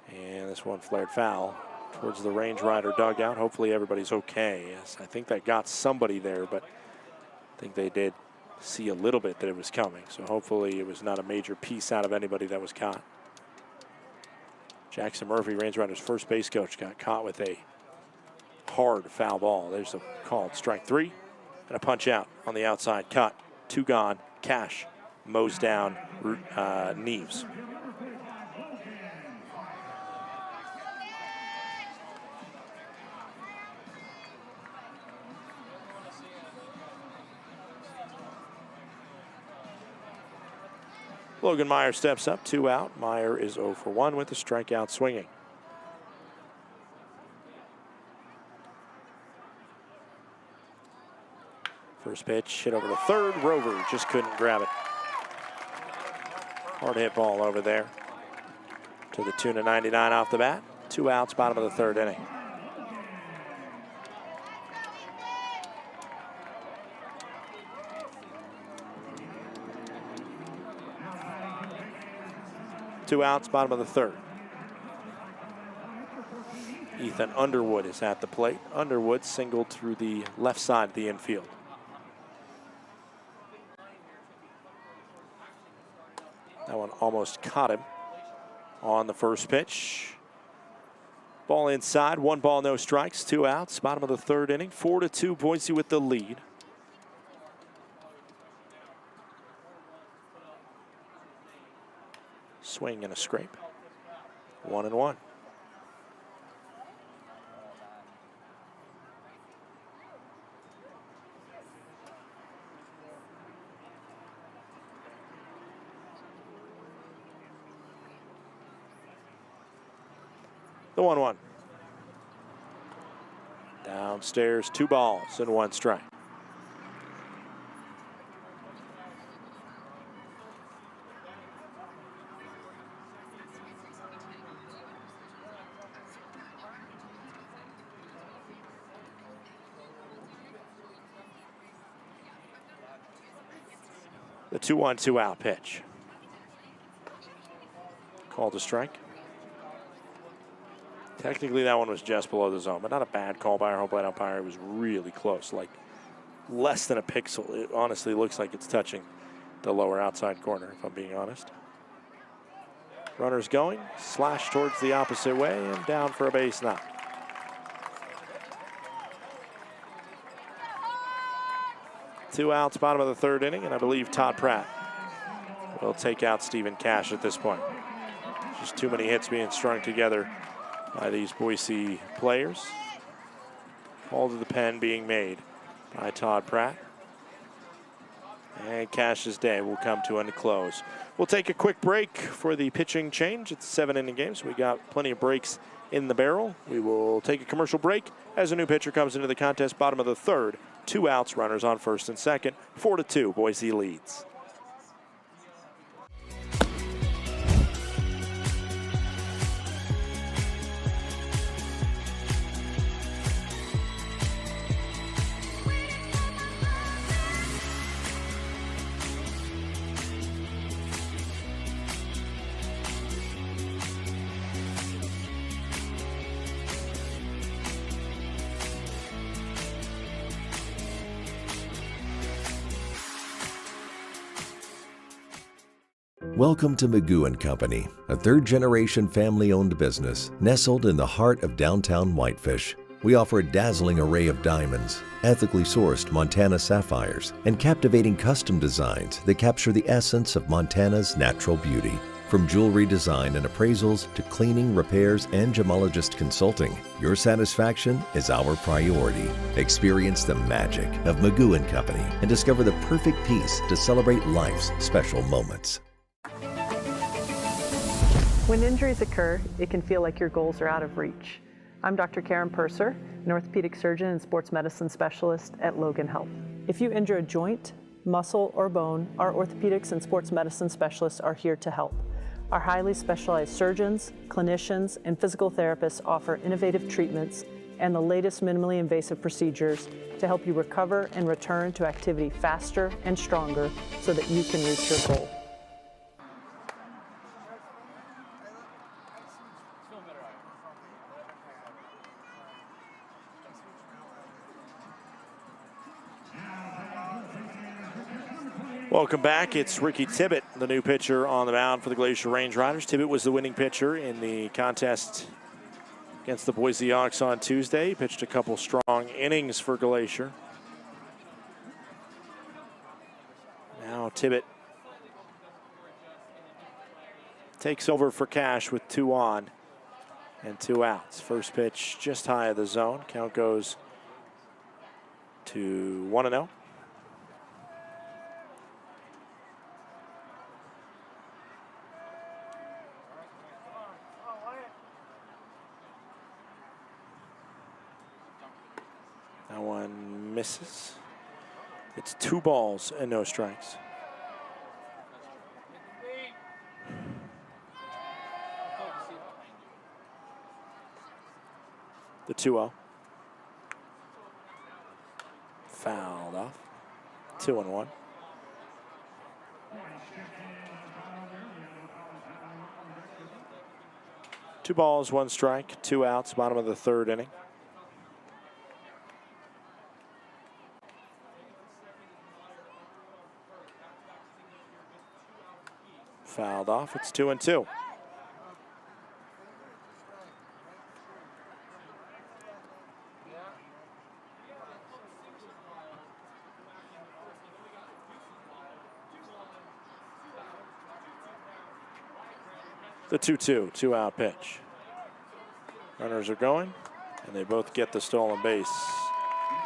And this one flared foul towards the Range Rider dugout. Hopefully everybody's okay. Yes, I think that got somebody there, but I think they did see a little bit that it was coming. So hopefully it was not a major piece out of anybody that was caught. Jackson Murphy, Range Riders' first base coach, got caught with a hard foul ball. There's a called strike 3 and a punch out on the outside. Cut, 2 gone. Cash mows down Neves. Logan Meyer steps up, 2 out. Meyer is 0 for 1 with the strikeout swinging. First pitch hit over the third. Rover just couldn't grab it. Hard hit ball over there to the tune of 99 off the bat. 2 outs, bottom of the third inning. Two outs, bottom of the third. Ethan Underwood is at the plate. Underwood singled through the left side of the infield. That one almost caught him on the first pitch. Ball inside, 1 ball, no strikes, 2 outs, bottom of the third inning. 4-2, Boise with the lead. Swing and a scrape. 1-1. The 1-1. Downstairs, 2 balls and 1 strike. The 2-1, 2 out pitch. Called a strike. Technically, that one was just below the zone, but not a bad call by our home plate umpire. It was really close, like less than a pixel. It honestly looks like it's touching the lower outside corner, if I'm being honest. Runners going, slash towards the opposite way, and down for a base knock. Two outs, bottom of the third inning, and I believe Todd Pratt will take out Stephen Cash at this point. Just too many hits being strung together by these Boise players. Call to the pen being made by Todd Pratt. And Cash's day will come to a close. We'll take a quick break for the pitching change. It's a 7-inning game, so we got plenty of breaks in the barrel. We will take a commercial break as a new pitcher comes into the contest, bottom of the third. 2 outs, runners on first and second. 4-2, Boise leads. Welcome to Magoo & Company, a third-generation family-owned business nestled in the heart of downtown Whitefish. We offer a dazzling array of diamonds, ethically sourced Montana sapphires, and captivating custom designs that capture the essence of Montana's natural beauty. From jewelry design and appraisals to cleaning, repairs, and gemologist consulting, your satisfaction is our priority. Experience the magic of Magoo & Company and discover the perfect piece to celebrate life's special moments. When injuries occur, it can feel like your goals are out of reach. I'm Dr. Karen Purser, an orthopedic surgeon and sports medicine specialist at Logan Health. If you injure a joint, muscle, or bone, our orthopedics and sports medicine specialists are here to help. Our highly specialized surgeons, clinicians, and physical therapists offer innovative treatments and the latest minimally invasive procedures to help you recover and return to activity faster and stronger so that you can reach your goal. Welcome back. It's Ricky Tibbett, the new pitcher on the mound for the Glacier Range Riders. Tibbett was the winning pitcher in the contest against the Boise Ox on Tuesday. He pitched a couple strong innings for Glacier. Now Tibbett takes over for Cash with 2 on and 2 outs. First pitch just high of the zone. Count goes to 1-0. That one misses. It's 2 balls and no strikes. The 2-0. Fouled off. 2-1. Two balls, 1 strike, 2 outs, bottom of the third inning. Fouled off. It's 2-2. The 2-2, 2-out pitch. Runners are going, and they both get the stolen base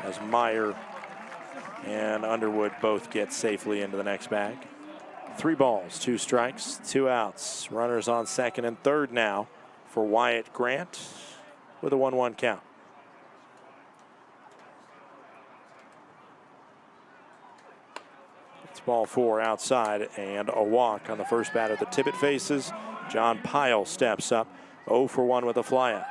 as Meyer and Underwood both get safely into the next bag. 3 balls, 2 strikes, 2 outs. Runners on second and third now for Wyatt Grant with a 1-1 count. It's ball 4 outside and a walk on the first batter the Tibbett faces. John Pyle steps up, 0 for 1 with a flyout.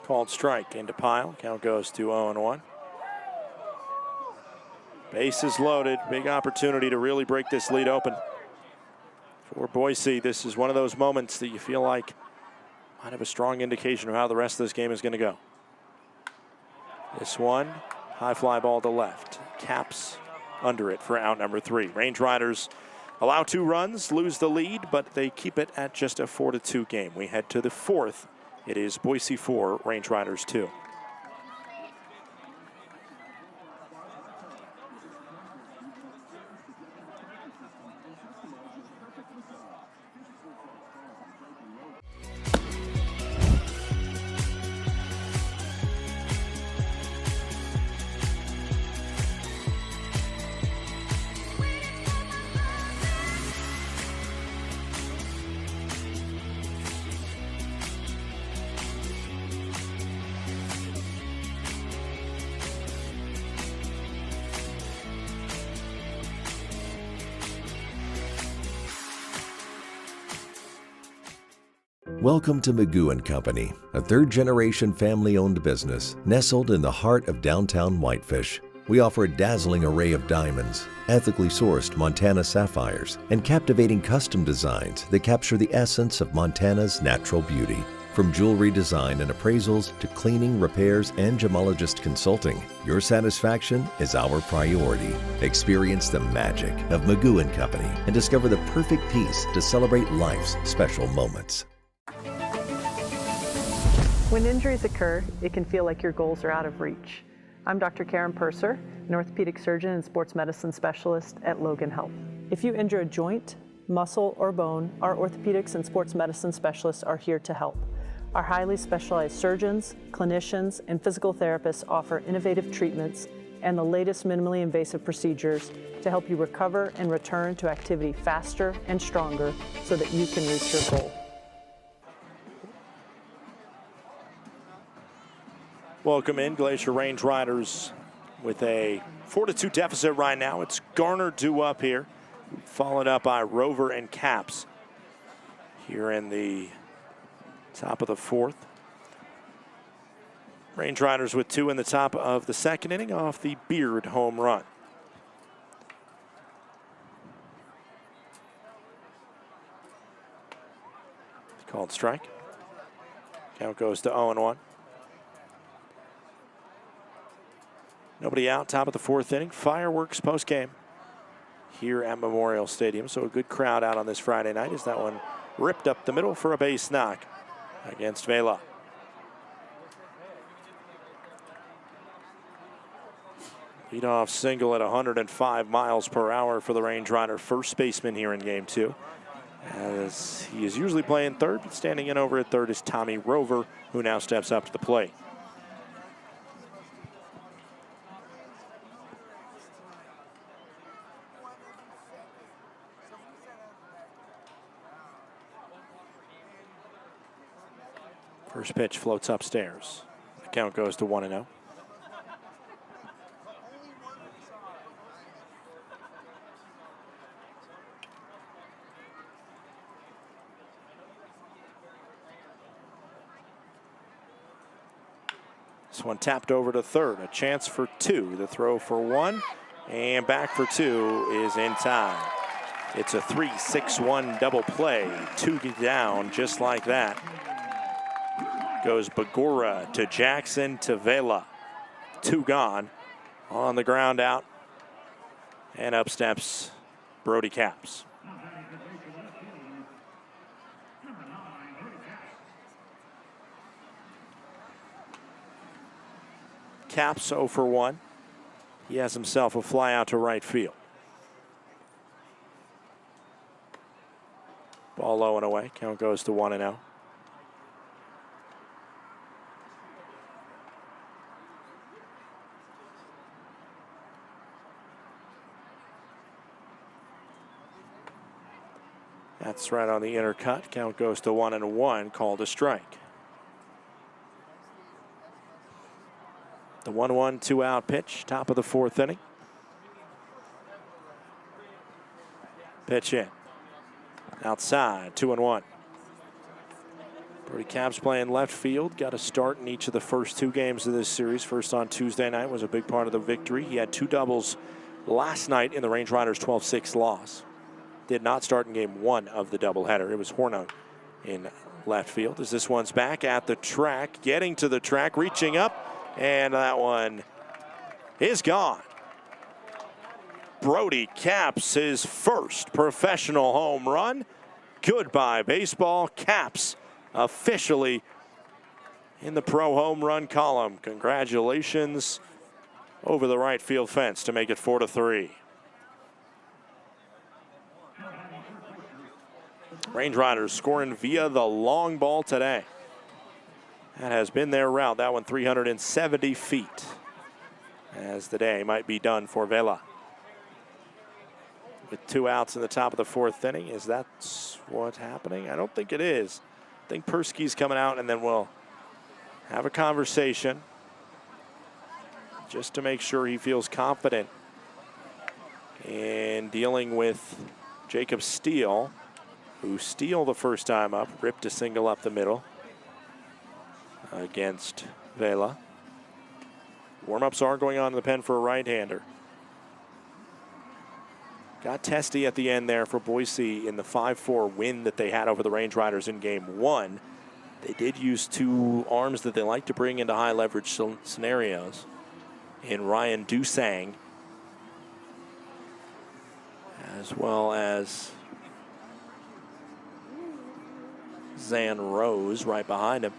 Called strike into pile. Count goes to 0-1. Bases loaded. Big opportunity to really break this lead open. For Boise, this is one of those moments that you feel like might have a strong indication of how the rest of this game is going to go. This one, high fly ball to left. Caps under it for out number 3. Range Riders allow 2 runs, lose the lead, but they keep it at just a 4-2 game. We head to the 4th. It is Boise 4, Range Riders 2. Welcome to Magoo & Company, a third-generation family-owned business nestled in the heart of downtown Whitefish. We offer a dazzling array of diamonds, ethically sourced Montana sapphires, and captivating custom designs that capture the essence of Montana's natural beauty. From jewelry design and appraisals to cleaning, repairs, and gemologist consulting, your satisfaction is our priority. Experience the magic of Magoo & Company and discover the perfect piece to celebrate life's special moments. When injuries occur, it can feel like your goals are out of reach. I'm Dr. Karen Purser, an orthopedic surgeon and sports medicine specialist at Logan Health. If you injure a joint, muscle, or bone, our orthopedics and sports medicine specialists are here to help. Our highly specialized surgeons, clinicians, and physical therapists offer innovative treatments and the latest minimally invasive procedures to help you recover and return to activity faster and stronger so that you can reach your goal. Welcome in, Glacier Range Riders with a 4-2 deficit right now. It's Garner due up here, followed up by Rover and Caps here in the top of the 4th. Range Riders with 2 in the top of the 2nd inning off the Beard home run. Called strike. Count goes to 0-1. Nobody out, top of the 4th inning. Fireworks post-game here at Memorial Stadium. So a good crowd out on this Friday night as that one ripped up the middle for a base knock against Vela. Leadoff single at 105 miles per hour for the Range Rider first baseman here in Game 2. As he is usually playing third, but standing in over at third is Tommy Rover, who now steps up to the plate. First pitch floats upstairs. The count goes to 1-0. This one tapped over to third. A chance for 2. The throw for 1 and back for 2 is in time. It's a 3-6-1 double play. 2 down just like that. Goes Bagura to Jackson to Vela. 2 gone. On the ground out. And up steps Brody Caps. Caps 0 for 1. He has himself a fly out to right field. Ball low and away. Count goes to 1-0. That's right on the inner cut. Count goes to 1-1, called a strike. The 1-1, 2-out pitch, top of the 4th inning. Pitch in. Outside, 2-1. Brody Capps playing left field. Got a start in each of the first 2 games of this series. First on Tuesday night was a big part of the victory. He had 2 doubles last night in the Range Riders' 12-6 loss. Did not start in game 1 of the doubleheader. It was Horno in left field. As this one's back at the track, getting to the track, reaching up, and that one is gone. Brody Capps, his first professional home run. Goodbye, baseball. Capps officially in the pro home run column. Congratulations over the right field fence to make it 4-3. Range Riders scoring via the long ball today. That has been their route. That one 370 feet. As the day might be done for Vela. With 2 outs in the top of the 4th inning. Is that what's happening? I don't think it is. I think Persky's coming out, and then we'll have a conversation just to make sure he feels confident in dealing with Jacob Steele, who Steele the first time up, ripped a single up the middle against Vela. Warm-ups are going on in the pen for a right-hander. Got testy at the end there for Boise in the 5-4 win that they had over the Range Riders in game 1. They did use 2 arms that they like to bring into high leverage scenarios in Ryan Dusang, as well as Zan Rose right behind him.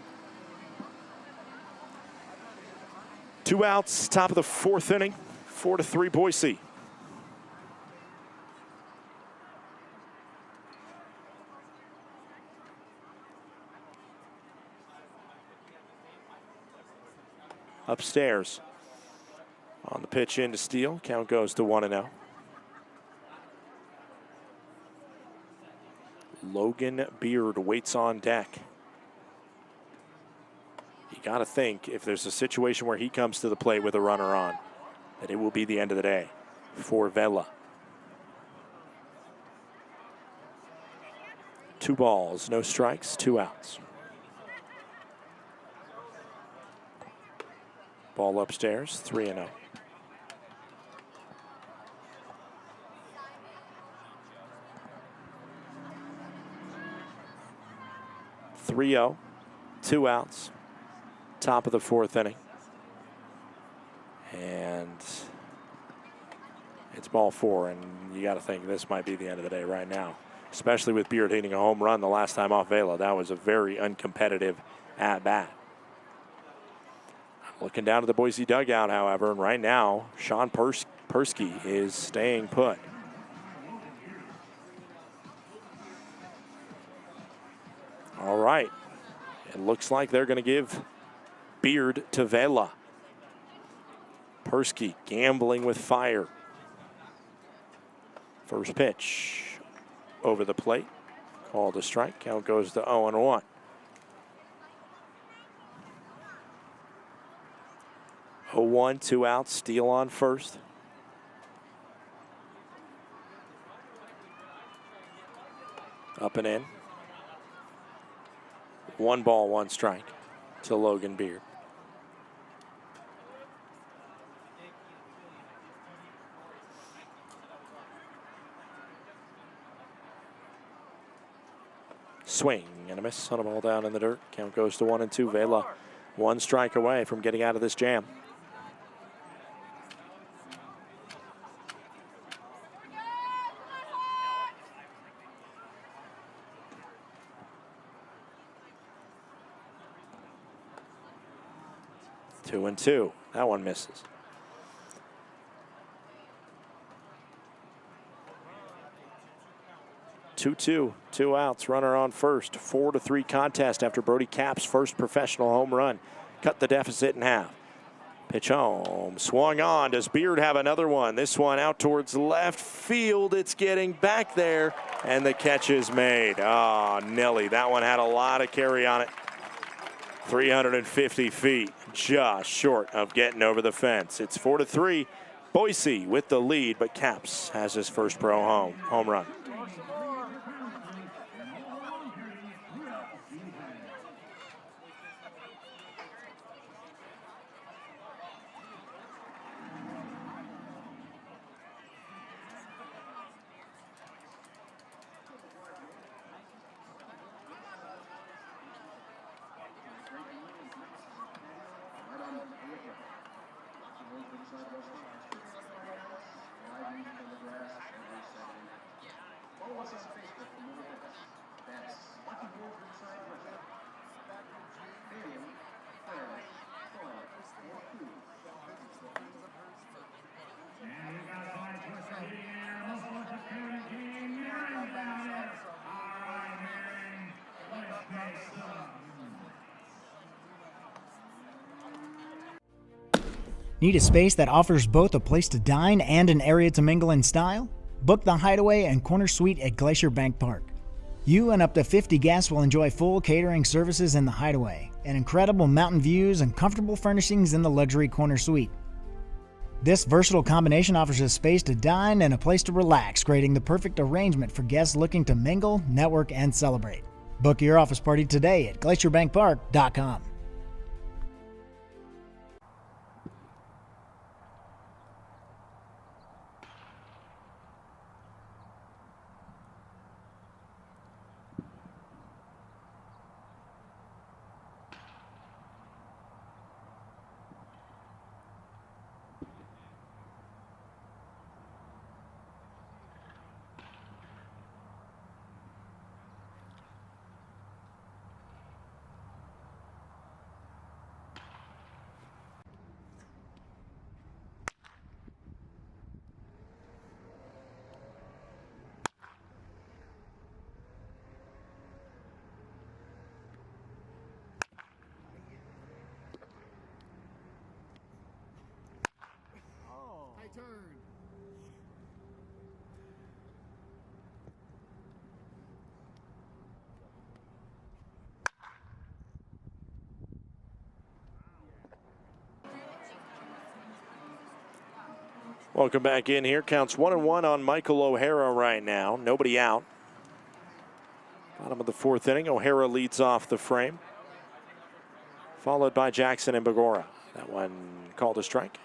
2 outs, top of the 4th inning, 4-3 Boise. Upstairs on the pitch into Steele. Count goes to 1-0. Logan Beard waits on deck. You got to think if there's a situation where he comes to the plate with a runner on, that it will be the end of the day for Vela. 2 balls, no strikes, 2 outs. Ball upstairs, 3-0. (3-0), 2 outs, top of the 4th inning. And it's ball 4, and you got to think this might be the end of the day right now, especially with Beard hitting a home run the last time off Vela. That was a very uncompetitive at-bat. Looking down to the Boise dugout, however, and right now, Sean Persky is staying put. All right. It looks like they're going to give Beard to Vela. Persky gambling with fire. First pitch over the plate. Called a strike. Count goes to 0-1. 0-1, 2 outs, Steele on first. Up and in. 1 ball, 1 strike to Logan Beard. Swing and a miss on a ball down in the dirt. Count goes to 1-2. Vela 1 strike away from getting out of this jam. Two and two. That one misses. Two, 2 outs, runner on first. 4-3 contest after Brody Capps' first professional home run. Cut the deficit in half. Pitch home, swung on. Does Beard have another one? This one out towards left field. It's getting back there, and the catch is made. Oh, Nelly, that one had a lot of carry on it. 350 feet, just short of getting over the fence. It's 4-3, Boise with the lead, but Capps has his first pro home run. Need a space that offers both a place to dine and an area to mingle in style? Book the Hideaway and Corner Suite at Glacier Bank Park. You and up to 50 guests will enjoy full catering services in the Hideaway, and incredible mountain views and comfortable furnishings in the luxury Corner Suite. This versatile combination offers a space to dine and a place to relax, creating the perfect arrangement for guests looking to mingle, network, and celebrate. Book your office party today at glacierbankpark.com. Welcome back in here. Counts 1-1 on Michael O'Hara right now. Nobody out. Bottom of the fourth inning. O'Hara leads off the frame, followed by Jackson and Begora. That one called a strike.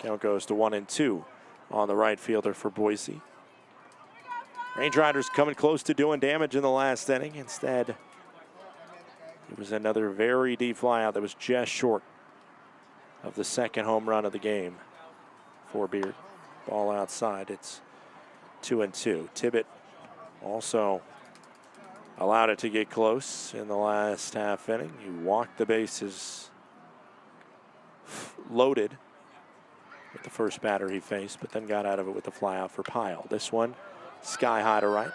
Count goes to 1-2 on the right fielder for Boise. Range Riders coming close to doing damage in the last inning. Instead, it was another very deep flyout that was just short of the second home run of the game for Beard. Ball outside. It's 2-2. Tibbet also allowed it to get close in the last half inning. He walked the bases loaded with the first batter he faced, but then got out of it with the flyout for Pyle. This one sky high to right.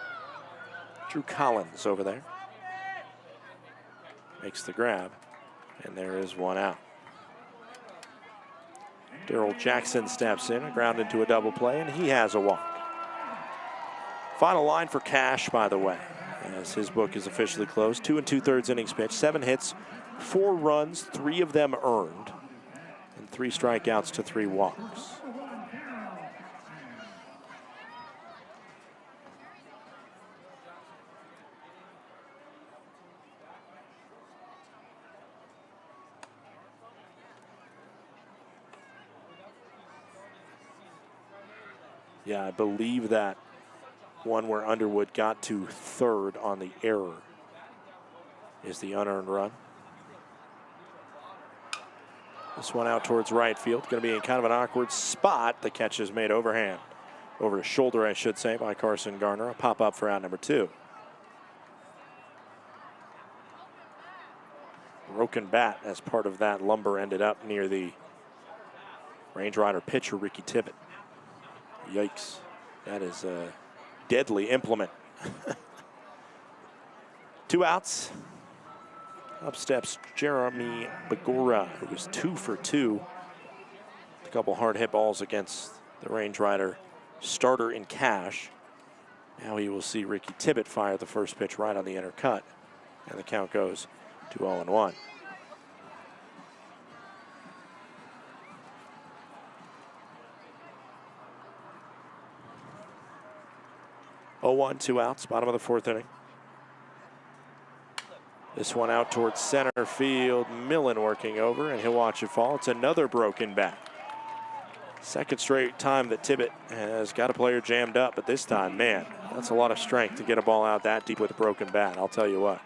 Drew Collins over there makes the grab, and there is one out. Darrell Jackson steps in, ground into a double play, and he has a walk. Final line for Cash, by the way, as his book is officially closed. 2 2/3 innings pitched, 7 hits, 4 runs, 3 of them earned, and 3 strikeouts to 3 walks. Yeah, I believe that one where Underwood got to third on the error is the unearned run. This one out towards right field. Going to be in kind of an awkward spot. The catch is made overhand. Over his shoulder, I should say, by Carson Garner. A pop up for out number 2. Broken bat as part of that lumber ended up near the Range Rider pitcher, Ricky Tibbet. Yikes. That is a deadly implement. 2 outs. Up steps Jeremy Begora, who was 2 for 2. A couple hard hit balls against the Range Rider starter in Cash. Now he will see Ricky Tibbet fire the first pitch right on the inner cut. And the count goes to 0-1. Oh, 2 outs, bottom of the fourth inning. This one out towards center field. Millen working over, and he'll watch it fall. It's another broken bat. Second straight time that Tibbet has got a player jammed up, but this time, man, that's a lot of strength to get a ball out that deep with a broken bat, I'll tell you what.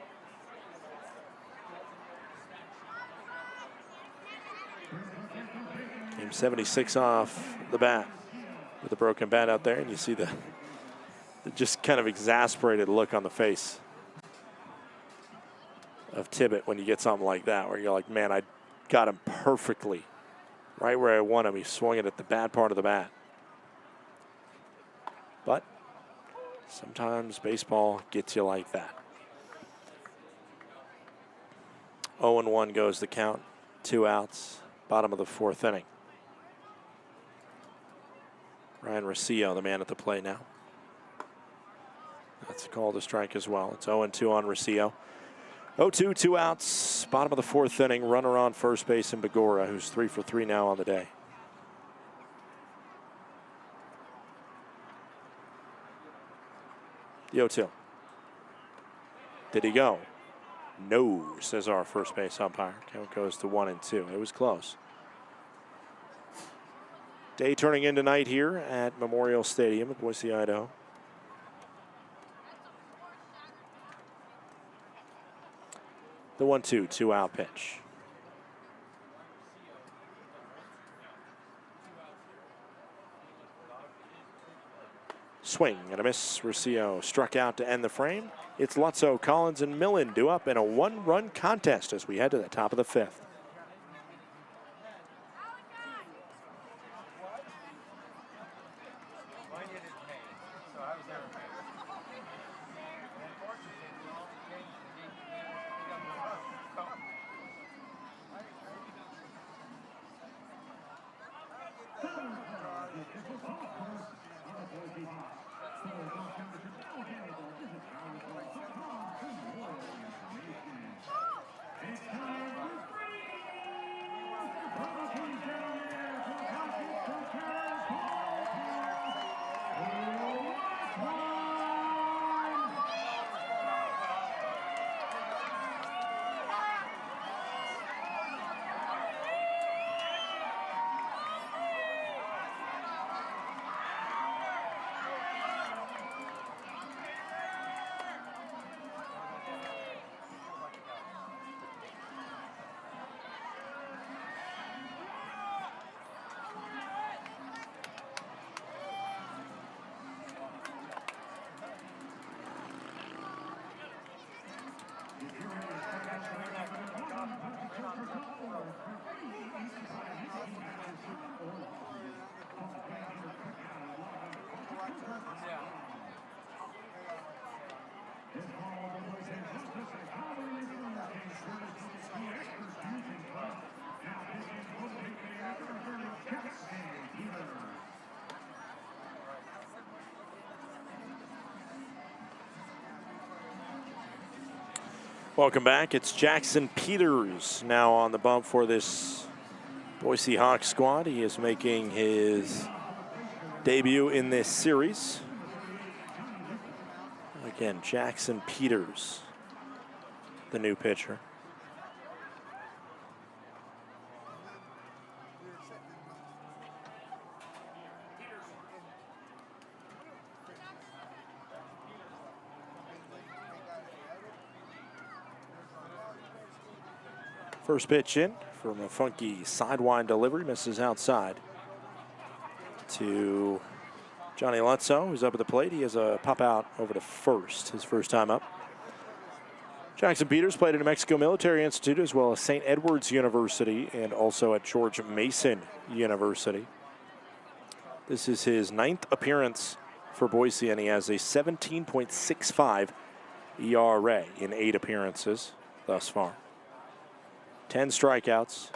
Game 76 off the bat with a broken bat out there, and you see the just kind of exasperated look on the face of Tibbet when you get something like that, where you're like, man, I got him perfectly right where I want him. He swung it at the bad part of the bat. But sometimes baseball gets you like that. 0-1 goes the count, 2 outs, bottom of the 4th inning. Ryan Rosillo, the man at the plate now. That's called a strike as well. It's 0-2 on Rosillo. 0-2, 2 outs, bottom of the 4th inning. Runner on first base in Begora, who's 3 for 3 now on the day. The 0-2. Did he go? No, says our first base umpire. Count goes to 1-2. It was close. Day turning in tonight here at Memorial Stadium in Boise, Idaho. The 1-2, 2-out pitch. Swing and a miss. Rosillo struck out to end the frame. It's Lutzo, Collins, and Millen due up in a 1-run contest as we head to the top of the 5th. Welcome back. It's Jackson Peters now on the bump for this Boise Hawks squad. He is making his debut in this series. Again, Jackson Peters, the new pitcher. First pitch in from a funky sidewind delivery, misses outside to Johnny Lutzo, who's up at the plate. He has a pop out over to first, his first time up. Jackson Peters played at New Mexico Military Institute as well as St. Edward's University and also at George Mason University. This is his 9th appearance for Boise, and he has a 17.65 ERA in 8 appearances thus far. 10 strikeouts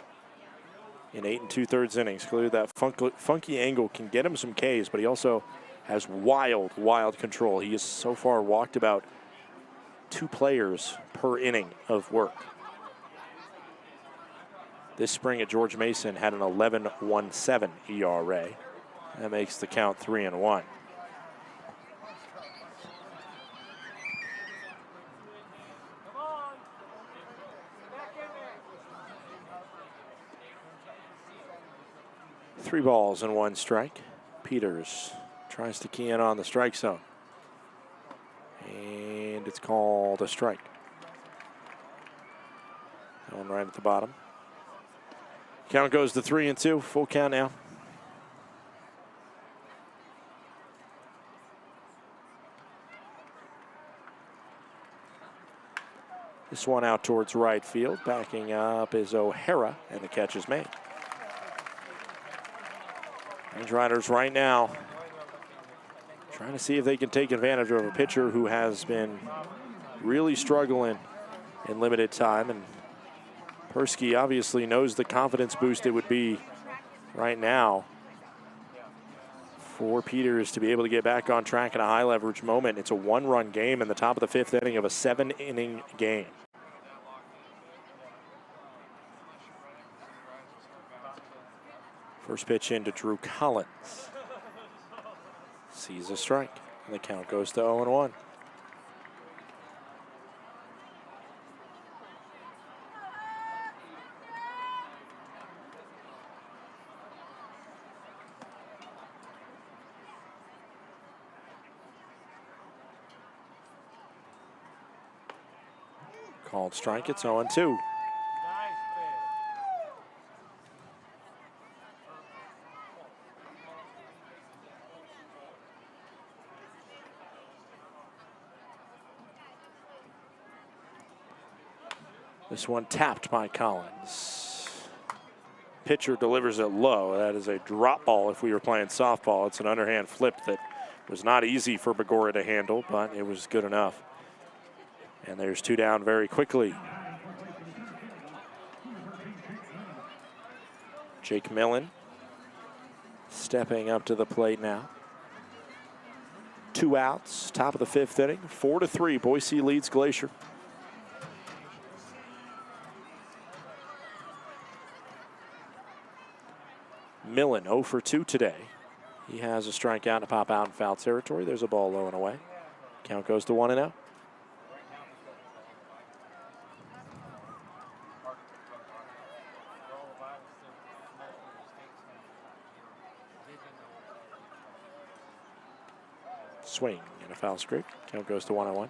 in 8 2/3 innings. Clearly that funky angle can get him some Ks, but he also has wild control. He has so far walked about 2 players per inning of work. This spring at George Mason had an 11.17 ERA. That makes the count 3-1. Three balls and 1 strike. Peters tries to key in on the strike zone. And it's called a strike. That one right at the bottom. Count goes to 3-2. Full count now. This one out towards right field. Backing up is O'Hara, and the catch is made. Range Riders right now trying to see if they can take advantage of a pitcher who has been really struggling in limited time. And Persky obviously knows the confidence boost it would be right now for Peters to be able to get back on track in a high leverage moment. It's a 1-run game in the top of the 5th inning of a 7-inning game. First pitch into Drew Collins. Sees a strike, and the count goes to 0-1. Called strike, it's 0-2. This one tapped by Collins. Pitcher delivers it low. That is a drop ball if we were playing softball. It's an underhand flip that was not easy for Begora to handle, but it was good enough. And there's 2 down very quickly. Jake Millen stepping up to the plate now. 2 outs, top of the 5th inning, 4-3. Boise leads Glacier. Millen 0 for 2 today. He has a strikeout to pop out in foul territory. There's a ball low and away. Count goes to 1-0. Swing and a foul scrape. Count goes to 1-1.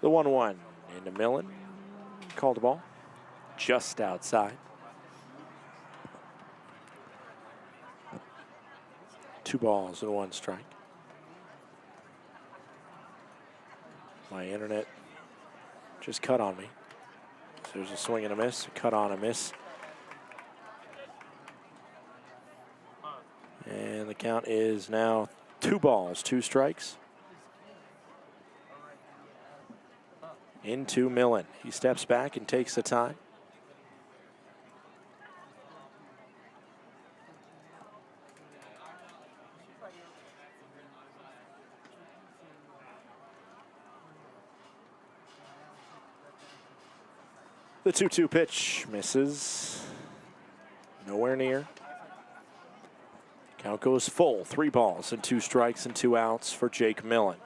The 1-1 into Millen. Called the ball just outside. 2 balls and 1 strike. My internet just cut on me. So there's a swing and a miss, a cut on a miss. And the count is now 2 balls, 2 strikes. Into Millen. He steps back and takes the time. The 2-2 pitch misses. Nowhere near. Count goes full. 3 balls and 2 strikes and 2 outs for Jake Millen.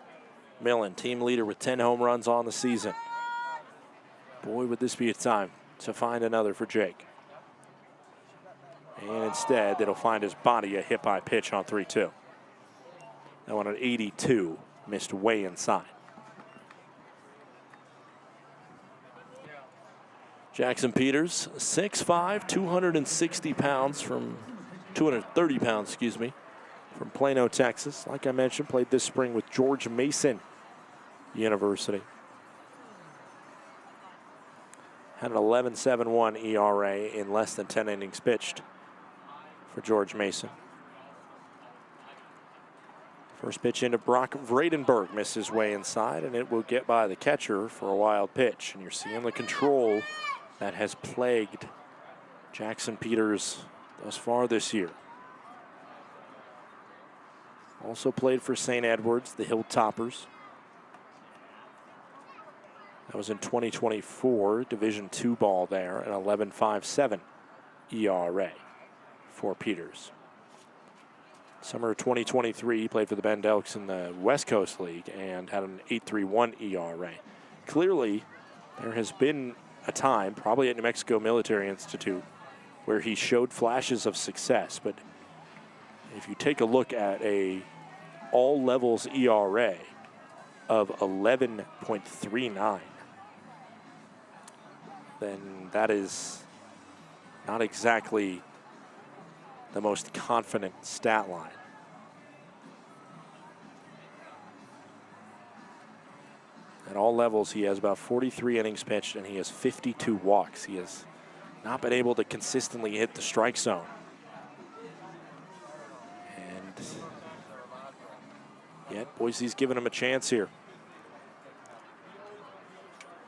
Millen, team leader with 10 home runs on the season. Boy, would this be a time to find another for Jake. And instead, it'll find his body a hit by pitch on 3-2. That one at 82, missed way inside. Jackson Peters, 6'5", 260 pounds from 230 pounds, excuse me, from Plano, Texas. Like I mentioned, played this spring with George Mason University. Had an 11.71 ERA in less than 10 innings pitched for George Mason. First pitch into Brock Vredenberg, misses way inside, and it will get by the catcher for a wild pitch. And you're seeing the control that has plagued Jackson Peters thus far this year. Also played for St. Edwards, the Hilltoppers. That was in 2024, Division II ball there, an 11.57 ERA for Peters. Summer of 2023, he played for the Bend Elks in the West Coast League and had an 8.31 ERA. Clearly, there has been a time, probably at New Mexico Military Institute, where he showed flashes of success. But if you take a look at a all levels ERA of 11.39, then that is not exactly the most confident stat line. At all levels, he has about 43 innings pitched, and he has 52 walks. He has not been able to consistently hit the strike zone. And yet, Boise's given him a chance here.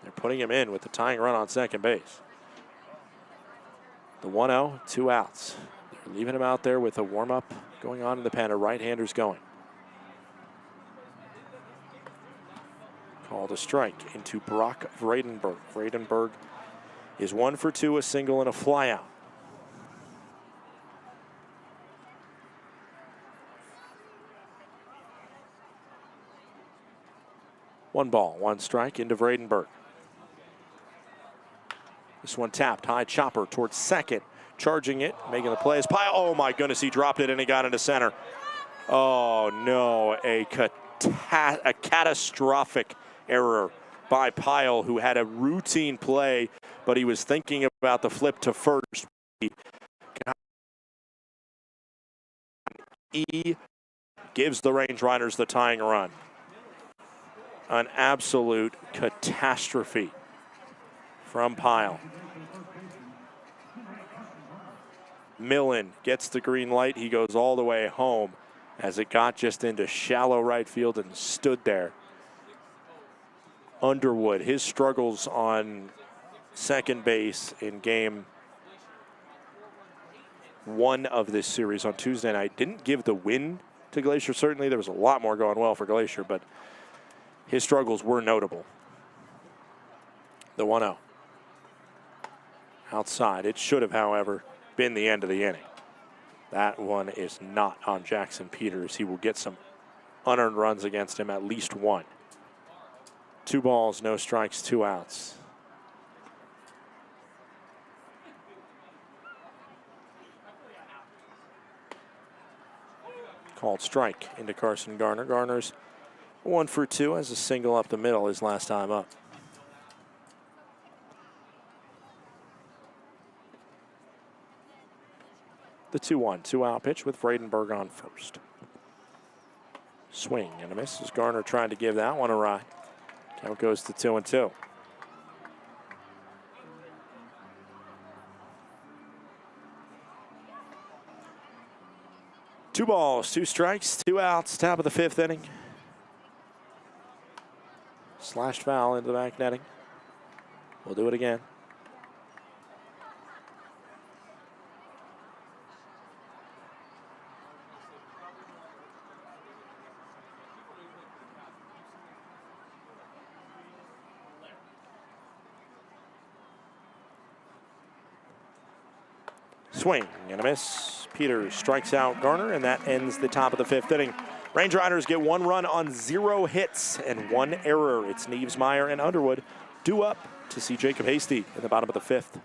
They're putting him in with the tying run on second base. The 1-0, 2 outs. They're leaving him out there with a warm-up going on in the pen. A right-hander's going. Called a strike into Brock Vredenberg. Vredenberg is 1 for 2, a single and a flyout. One ball, one strike into Vredenberg. This one tapped, high chopper towards second, charging it, making the play. Oh my goodness, he dropped it and he got into center. Oh no, a catastrophic error by Pyle, who had a routine play, but he was thinking about the flip to first. He gives the Range Riders the tying run. An absolute catastrophe from Pyle. Millen gets the green light. He goes all the way home as it got just into shallow right field and stood there. Underwood, his struggles on second base in game 1 of this series on Tuesday night didn't give the win to Glacier. Certainly there was a lot more going well for Glacier, but his struggles were notable. The 1-0. Outside. It should have, however, been the end of the inning. That one is not on Jackson Peters. He will get some unearned runs against him, at least one. 2 balls, no strikes, 2 outs. Called strike into Carson Garner. Garner's 1 for 2 as a single up the middle his last time up. The 2-1, 2-out pitch with Vredenberg on first. Swing and a miss as Garner trying to give that one a ride. Count goes to 2-2. Two balls, 2 strikes, 2 outs, top of the 5th inning. Slashed foul into the back netting. We'll do it again. Swing and a miss. Peters strikes out Garner, and that ends the top of the 5th inning. Range Riders get 1 run on 0 hits and 1 error. It's Neves, Meyer, and Underwood due up to see Jacob Hasty in the bottom of the 5th.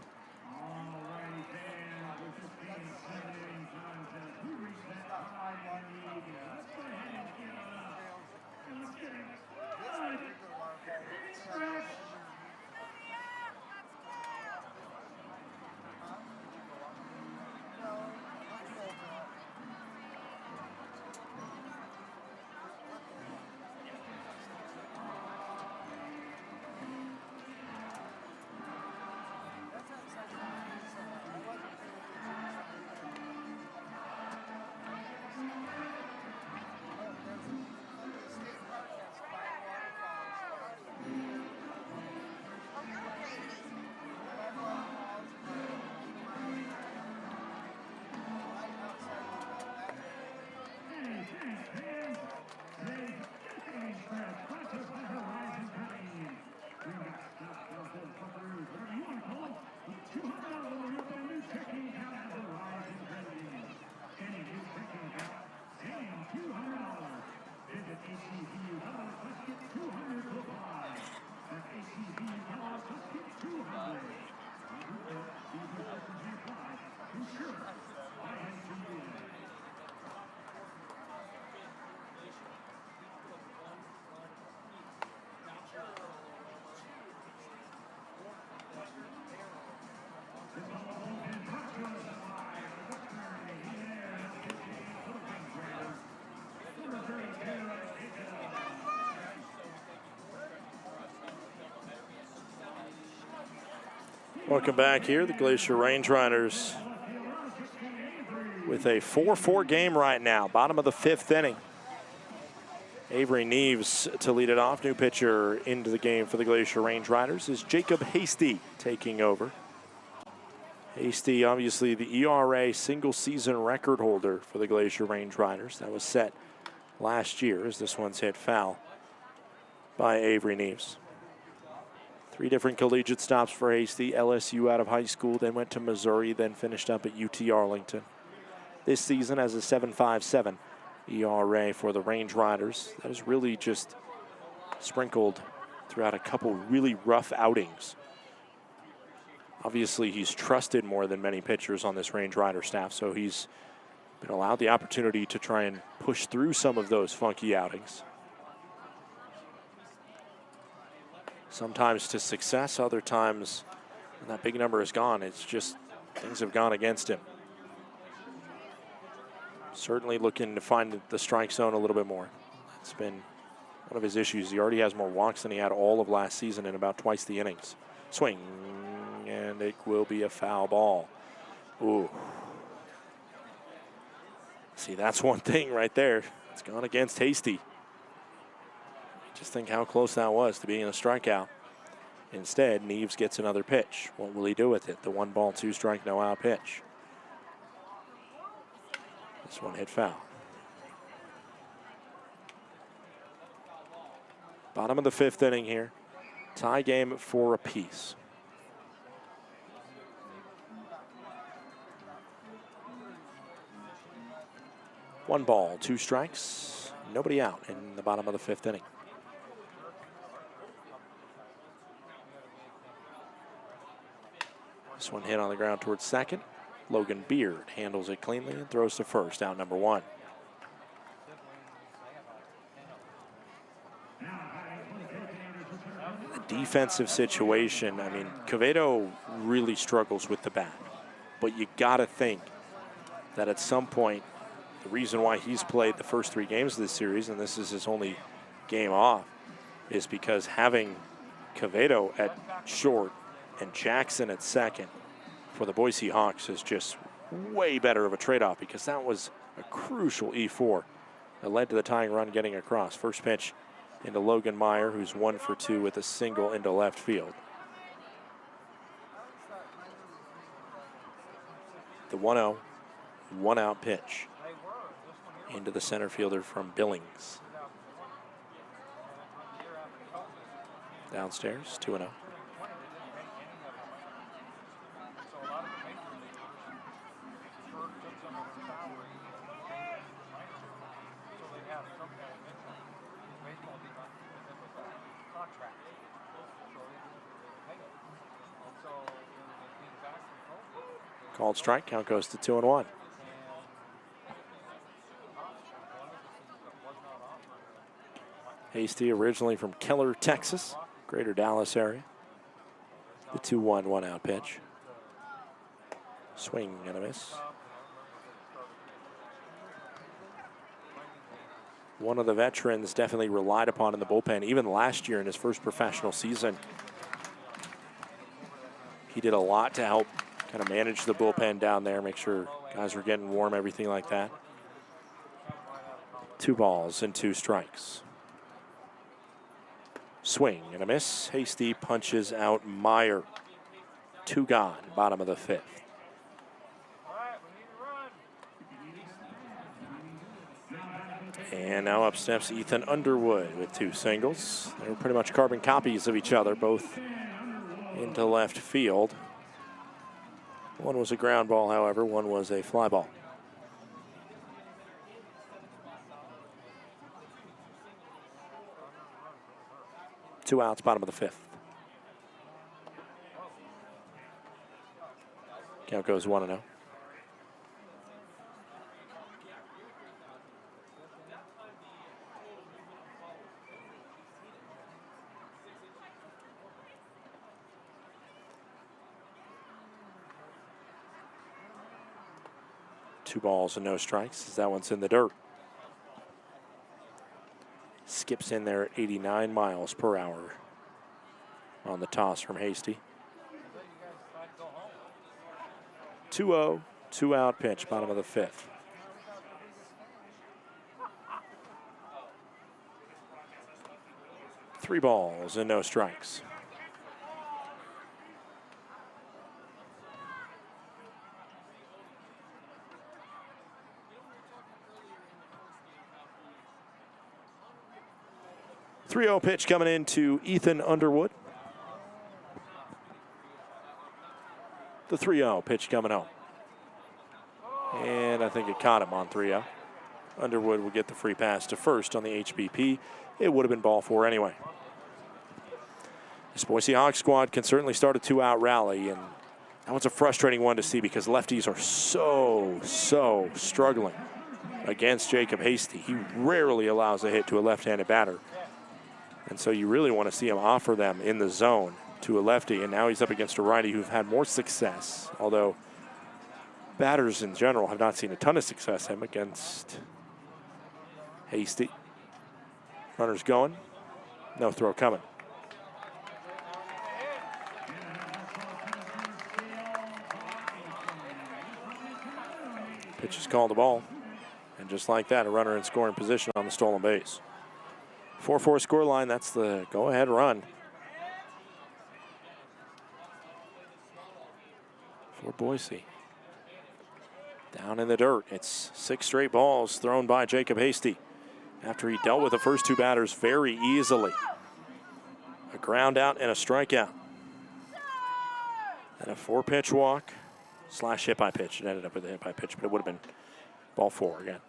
Welcome back here. The Glacier Range Riders with a 4-4 game right now. Bottom of the 5th inning. Avery Neves to lead it off. New pitcher into the game for the Glacier Range Riders is Jacob Hasty taking over. Hasty, obviously the ERA single season record holder for the Glacier Range Riders. That was set last year as this one's hit foul by Avery Neves. 3 different collegiate stops for Hasty. LSU out of high school, then went to Missouri, then finished up at UT Arlington. This season has a 7.57 ERA for the Range Riders. That is really just sprinkled throughout a couple really rough outings. Obviously, he's trusted more than many pitchers on this Range Rider staff, so he's been allowed the opportunity to try and push through some of those funky outings. Sometimes to success, other times when that big number is gone, it's just things have gone against him. Certainly looking to find the strike zone a little bit more. It's been one of his issues. He already has more walks than he had all of last season in about twice the innings. Swing, and it will be a foul ball. Ooh. See, that's one thing right there. It's gone against Hasty. Just think how close that was to being a strikeout. Instead, Neves gets another pitch. What will he do with it? The 1-ball, 2-strike, no-out pitch. This one hit foul. Bottom of the 5th inning here. Tie game 4 apiece. One ball, 2 strikes, nobody out in the bottom of the 5th inning. This one hit on the ground towards second. Logan Beard handles it cleanly and throws to first, out number 1. The defensive situation, I mean, Quevedo really struggles with the bat, but you gotta think that at some point, the reason why he's played the first 3 games of this series, and this is his only game off, is because having Quevedo at short and Jackson at second for the Boise Hawks is just way better of a trade-off, because that was a crucial E4 that led to the tying run getting across. First pitch into Logan Meyer, who's 1 for 2 with a single into left field. The 1-0, 1-out pitch into the center fielder from Billings. Downstairs, 2-0. Called strike, count goes to 2-1. Hasty, originally from Keller, Texas, greater Dallas area. The 2-1, 1-out pitch. Swing and a miss. One of the veterans definitely relied upon in the bullpen, even last year in his first professional season. He did a lot to help kind of manage the bullpen down there, make sure guys were getting warm, everything like that. 2 balls and 2 strikes. Swing and a miss. Hasty punches out Meyer. 2 gone, bottom of the 5th. And now up steps Ethan Underwood with 2 singles. They were pretty much carbon copies of each other, both into left field. One was a ground ball, however, one was a fly ball. Two outs, bottom of the 5th. Count goes 1-0. Two balls and no strikes as that one's in the dirt. Skips in there at 89 miles per hour on the toss from Hasty. 2-0, 2-out pitch, bottom of the 5th. Three balls and no strikes. The 3-0 pitch coming into Ethan Underwood. The 3-0 pitch coming home. And I think it caught him on 3-0. Underwood will get the free pass to first on the HBP. It would have been ball 4 anyway. This Boise Hawks squad can certainly start a 2-out rally, and that one's a frustrating one to see because lefties are so struggling against Jacob Hasty. He rarely allows a hit to a left-handed batter. And so you really want to see him offer them in the zone to a lefty, and now he's up against a righty who've had more success, although batters in general have not seen a ton of success him against Hasty. Runners going, no throw coming. Pitch is called a ball, and just like that, a runner in scoring position on the stolen base. 4-4 scoreline, that's the go-ahead run for Boise. Down in the dirt, it's 6 straight balls thrown by Jacob Hasty after he dealt with the first 2 batters very easily. A ground out and a strikeout. And a 4-pitch walk / hit by pitch. It ended up with a hit by pitch, but it would have been ball 4 again.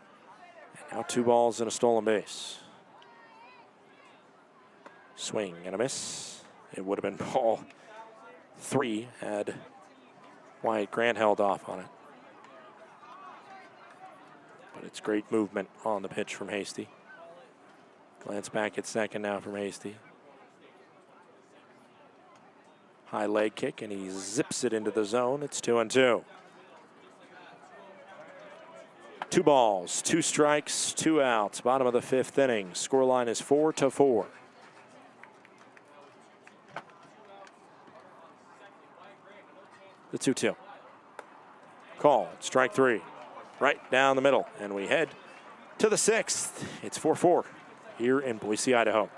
And now 2 balls and a stolen base. Swing and a miss. It would have been ball 3 had Wyatt Grant held off on it. But it's great movement on the pitch from Hasty. Glance back at second now from Hasty. High leg kick, and he zips it into the zone. It's 2-2. 2 balls, 2 strikes, 2 outs. Bottom of the 5th inning. Scoreline is 4-4. The 2-2. Call, strike 3. Right down the middle, and we head to the 6th. It's 4-4 here in Boise, Idaho.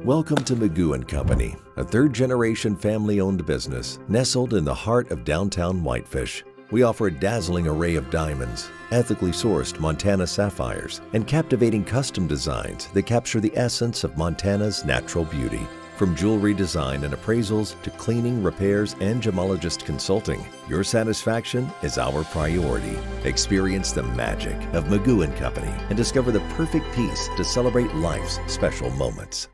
Welcome to Magoo & Company, a third-generation family-owned business nestled in the heart of downtown Whitefish. We offer a dazzling array of diamonds, ethically sourced Montana sapphires, and captivating custom designs that capture the essence of Montana's natural beauty. From jewelry design and appraisals to cleaning, repairs, and gemologist consulting, your satisfaction is our priority. Experience the magic of Magoo & Company and discover the perfect piece to celebrate life's special moments.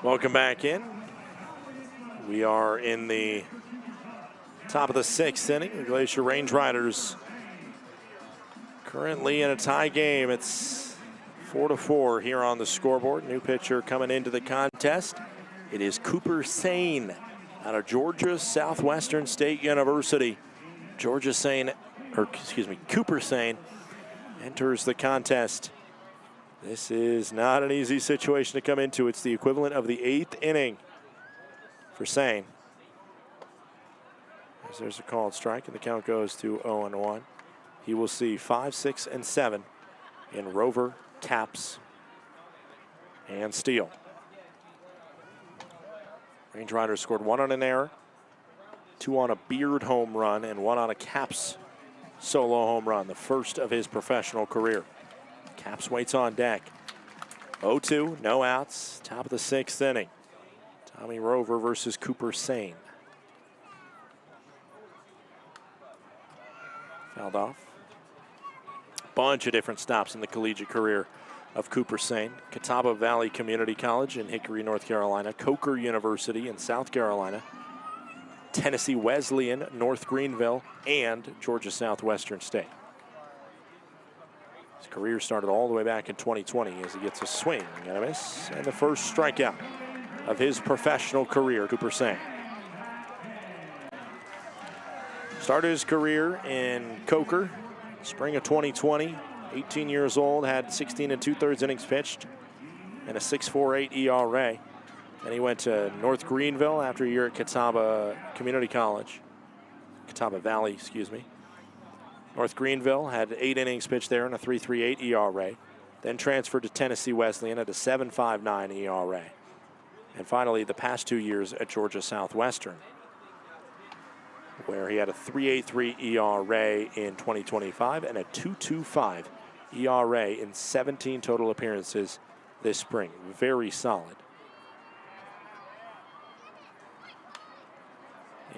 Welcome back in. We are in the top of the 6th inning. The Glacier Range Riders currently in a tie game. It's 4-4 here on the scoreboard. New pitcher coming into the contest. It is Cooper Sane out of Georgia Southwestern State University. Cooper Sane enters the contest. This is not an easy situation to come into. It's the equivalent of the 8th inning for Sane. As there's a called strike, and the count goes to 0-1. He will see 5, 6, and 7 in Rover Taps and steal. Range Riders scored 1 on an error, 2 on a Beard home run, and 1 on a Caps solo home run, the first of his professional career. Caps waits on deck. 0-2, no outs, top of the 6th inning. Tommy Rover versus Cooper Sane. Fouled off. Bunch of different stops in the collegiate career of Cooper Sane. Catawba Valley Community College in Hickory, North Carolina. Coker University in South Carolina. Tennessee Wesleyan, North Greenville, and Georgia Southwestern State. His career started all the way back in 2020 as he gets a swing and a miss, and the first strikeout of his professional career, Cooper Sane. Started his career in Coker, spring of 2020, 18 years old, had 16 2/3 innings pitched and a 6.48 ERA. Then he went to North Greenville after a year at Catawba Community College. Catawba Valley, excuse me. North Greenville had 8 innings pitched there and a 3.38 ERA. Then transferred to Tennessee Wesleyan at a 7.59 ERA. And finally, the past 2 years at Georgia Southwestern, where he had a 3.83 ERA in 2025 and a 2.25 ERA in 17 total appearances this spring. Very solid.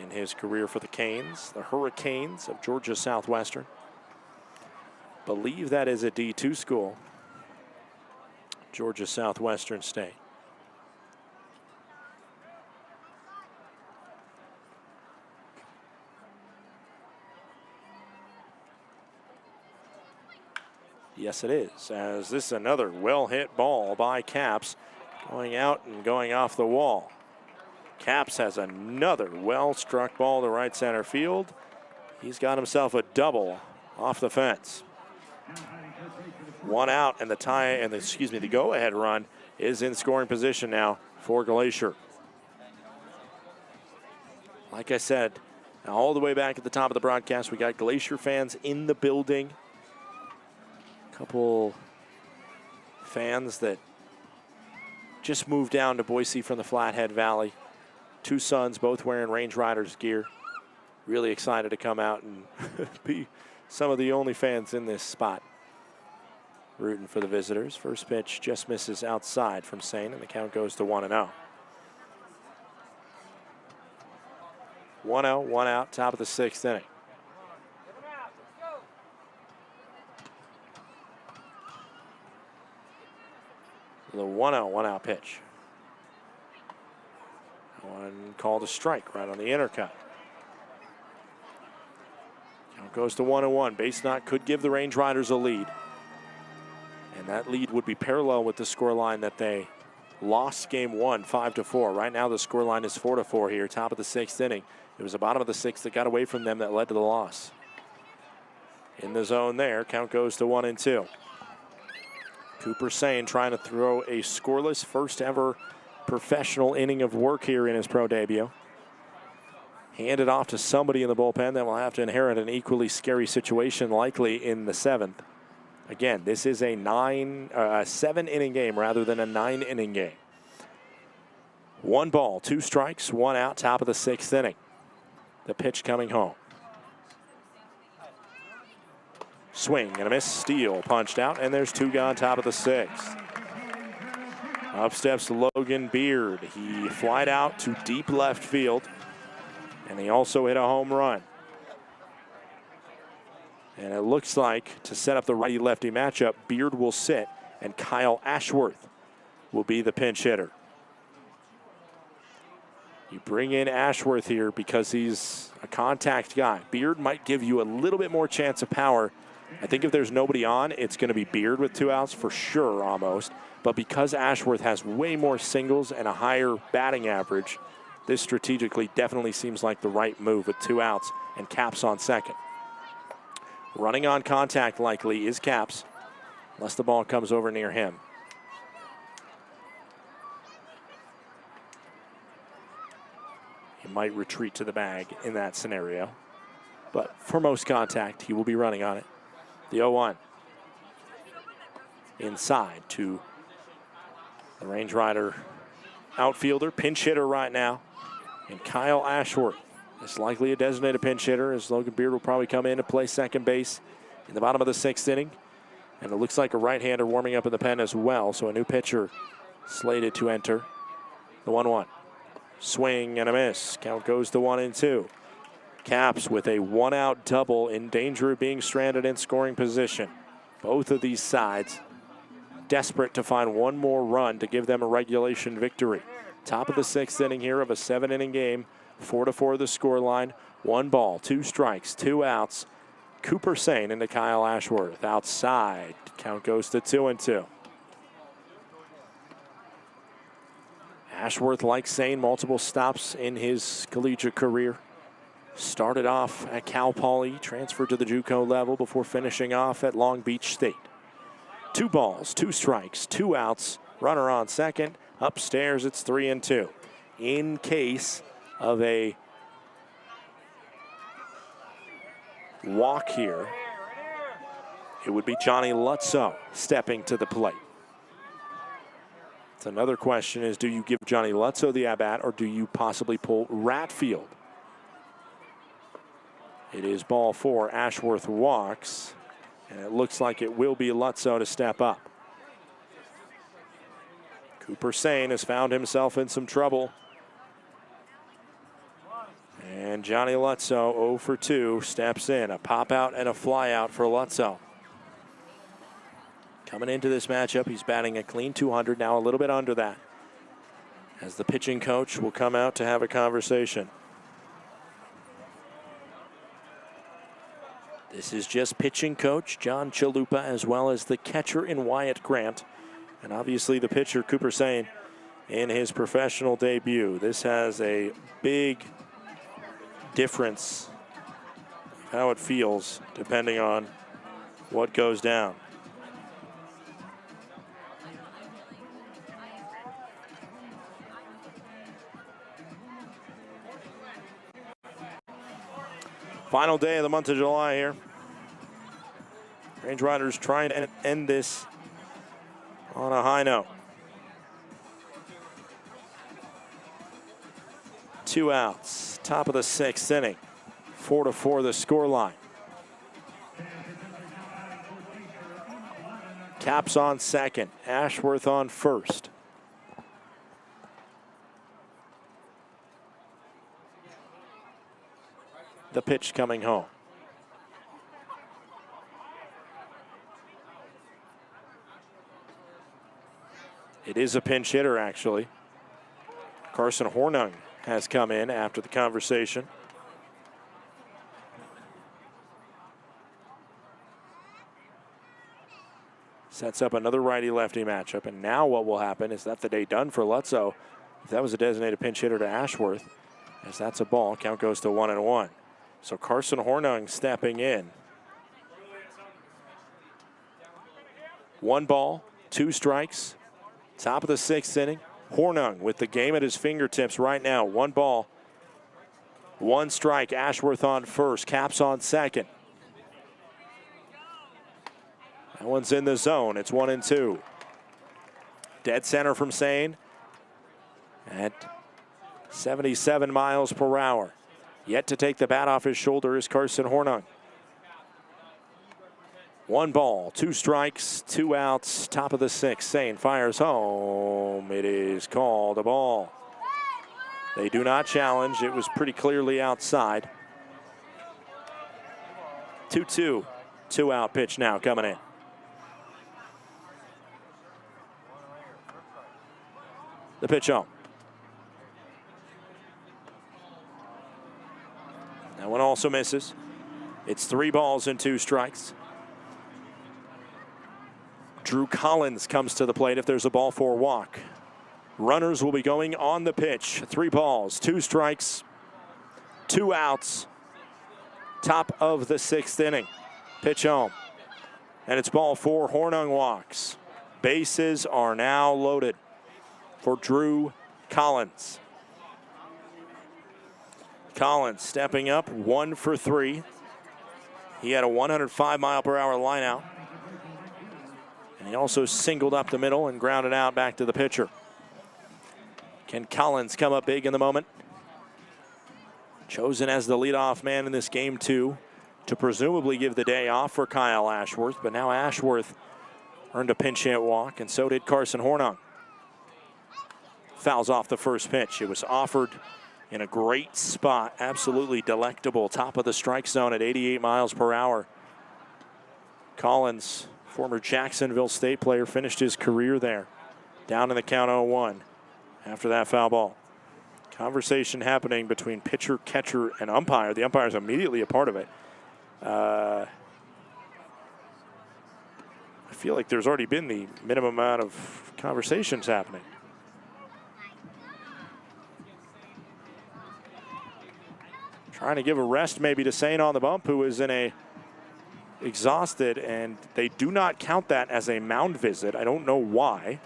In his career for the Canes, the Hurricanes of Georgia Southwestern. Believe that is a D2 school, Georgia Southwestern State. Yes, it is, as this is another well-hit ball by Caps, going out and going off the wall. Caps has another well-struck ball to right center field. He's got himself a double off the fence. 1 out, and the go-ahead run is in scoring position now for Glacier. Like I said, all the way back at the top of the broadcast, we got Glacier fans in the building. Couple fans that just moved down to Boise from the Flathead Valley. 2 sons, both wearing Range Riders gear. Really excited to come out and be some of the only fans in this spot. Rooting for the visitors. First pitch just misses outside from Sane, and the count goes to 1-0. 1-0, 1 out, top of the 6th inning. The 1-0, 1 out pitch. One called a strike right on the intercut. Count goes to 1-1. Base knock could give the Range Riders a lead. And that lead would be parallel with the scoreline that they lost game 1, 5-4. Right now the scoreline is 4-4 here, top of the 6th inning. It was the bottom of the 6th that got away from them that led to the loss. In the zone there, count goes to 1-2. Cooper Sane trying to throw a scoreless first ever professional inning of work here in his pro debut. Handed off to somebody in the bullpen that will have to inherit an equally scary situation likely in the 7th. Again, this is a 7-inning game rather than a 9-inning game. 1 ball, 2 strikes, 1 out, top of the 6th inning. The pitch coming home. Swing and a miss, steal, punched out, and there's 2 gone, top of the 6th. Up steps Logan Beard. He flied out to deep left field, and he also hit a home run. And it looks like, to set up the righty-lefty matchup, Beard will sit, and Kyle Ashworth will be the pinch hitter. You bring in Ashworth here because he's a contact guy. Beard might give you a little bit more chance of power. I think if there's nobody on, it's going to be Beard with 2 outs for sure, almost. But because Ashworth has way more singles and a higher batting average, this strategically definitely seems like the right move with 2 outs and Caps on second. Running on contact likely is Caps, unless the ball comes over near him. He might retreat to the bag in that scenario. But for most contact, he will be running on it. The 0-1. Inside to The Range Rider outfielder, pinch hitter right now. And Kyle Ashworth is likely a designated pinch hitter, as Logan Beard will probably come in to play second base in the bottom of the 6th inning. And it looks like a right-hander warming up in the pen as well, so a new pitcher slated to enter. The 1-1. Swing and a miss. Count goes to 1-2. Caps with a 1-out double, in danger of being stranded in scoring position. Both of these sides desperate to find one more run to give them a regulation victory. Top of the 6th inning here of a 7-inning game. 4-4 the scoreline. 1 ball, 2 strikes, 2 outs. Cooper Sane into Kyle Ashworth. Outside. Count goes to 2-2. Ashworth, like Sane, multiple stops in his collegiate career. Started off at Cal Poly, transferred to the JUCO level before finishing off at Long Beach State. 2 balls, 2 strikes, 2 outs. Runner on second. Upstairs, it's 3-2. In case of a walk here, it would be Johnny Lutzow stepping to the plate. So another question is, do you give Johnny Lutzow the at-bat, or do you possibly pull Ratfield? It is ball 4. Ashworth walks, and it looks like it will be Lutzow to step up. Cooper Sane has found himself in some trouble. And Johnny Lutzow, 0 for 2, steps in. A pop out and a fly out for Lutzow. Coming into this matchup, he's batting a clean 200, now a little bit under that, as the pitching coach will come out to have a conversation. This is just pitching coach John Chalupa, as well as the catcher in Wyatt Grant, and obviously the pitcher Cooper Sane in his professional debut. This has a big difference of how it feels depending on what goes down. Final day of the month of July here. Range Riders trying to end this on a high note. 2 outs, top of the 6th inning. 4-4 the scoreline. Caps on second, Ashworth on first. The pitch coming home. It is a pinch hitter, actually. Carson Hornung has come in after the conversation. Sets up another righty-lefty matchup, and now what will happen is that the day done for Lutzow. If that was a designated pinch hitter to Ashworth, as that's a ball, count goes to 1-1. So Carson Hornung stepping in. 1 ball, 2 strikes, top of the 6th inning. Hornung with the game at his fingertips right now. 1 ball, 1 strike. Ashworth on first, Caps on second. That one's in the zone. It's 1-2. Dead center from Sane at 77 miles per hour. Yet to take the bat off his shoulder is Carson Hornung. 1 ball, 2 strikes, 2 outs, top of the 6th. Sane fires home. It is called a ball. They do not challenge. It was pretty clearly outside. 2-2. 2-out pitch now coming in. The pitch home. That one also misses. It's 3 balls and 2 strikes. Drew Collins comes to the plate if there's a ball for a walk. Runners will be going on the pitch. 3 balls, 2 strikes, 2 outs. Top of the 6th inning. Pitch home. And it's ball 4. Hornung walks. Bases are now loaded for Drew Collins. Collins stepping up, 1 for 3. He had a 105 mile per hour line out. And he also singled up the middle and grounded out back to the pitcher. Can Collins come up big in the moment? Chosen as the leadoff man in this game 2 to presumably give the day off for Kyle Ashworth. But now Ashworth earned a pinch hit walk, and so did Carson Hornung. Fouls off the first pitch. It was offered in a great spot. Absolutely delectable. Top of the strike zone at 88 miles per hour. Collins, former Jacksonville State player, finished his career there. Down in the count 0-1 after that foul ball. Conversation happening between pitcher, catcher, and umpire. The umpire is immediately a part of it. I feel like there's already been the minimum amount of conversations happening. Trying to give a rest maybe to Sain on the bump, who is in a exhausted, and they do not count that as a mound visit. I don't know why.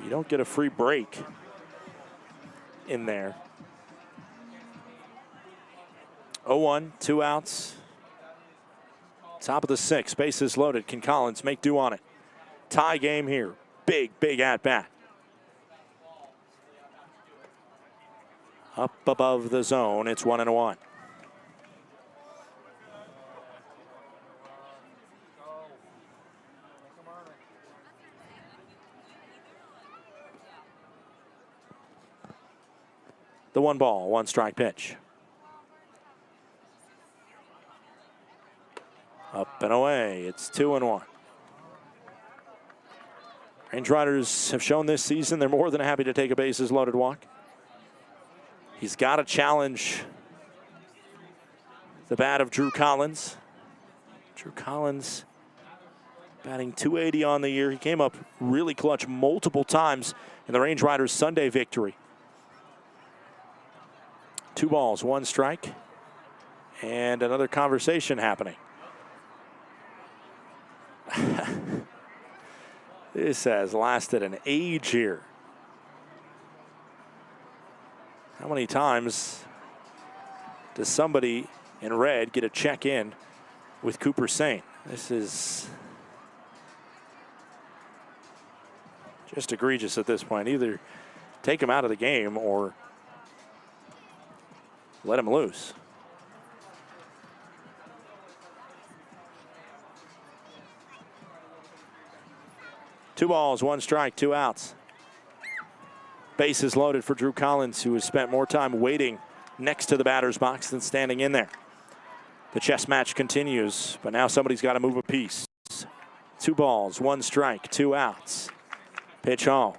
You don't get a free break in there. 0-1, 2 outs. Top of the 6th, bases loaded. Can Collins make do on it? Tie game here. Big at bat. Up above the zone, it's 1-1. The 1-ball, 1-strike pitch. Up and away, it's 2-1. Range Riders have shown this season they're more than happy to take a bases loaded walk. He's got to challenge the bat of Drew Collins. Drew Collins batting .280 on the year. He came up really clutch multiple times in the Range Riders' Sunday victory. 2 balls, 1 strike, and another conversation happening. This has lasted an age here. How many times does somebody in red get a check in with Cooper Sain? This is just egregious at this point. Either take him out of the game or let him loose. Two balls, 1 strike, 2 outs. Bases loaded for Drew Collins, who has spent more time waiting next to the batter's box than standing in there. The chess match continues, but now somebody's got to move a piece. 2 balls, 1 strike, 2 outs. Pitch home.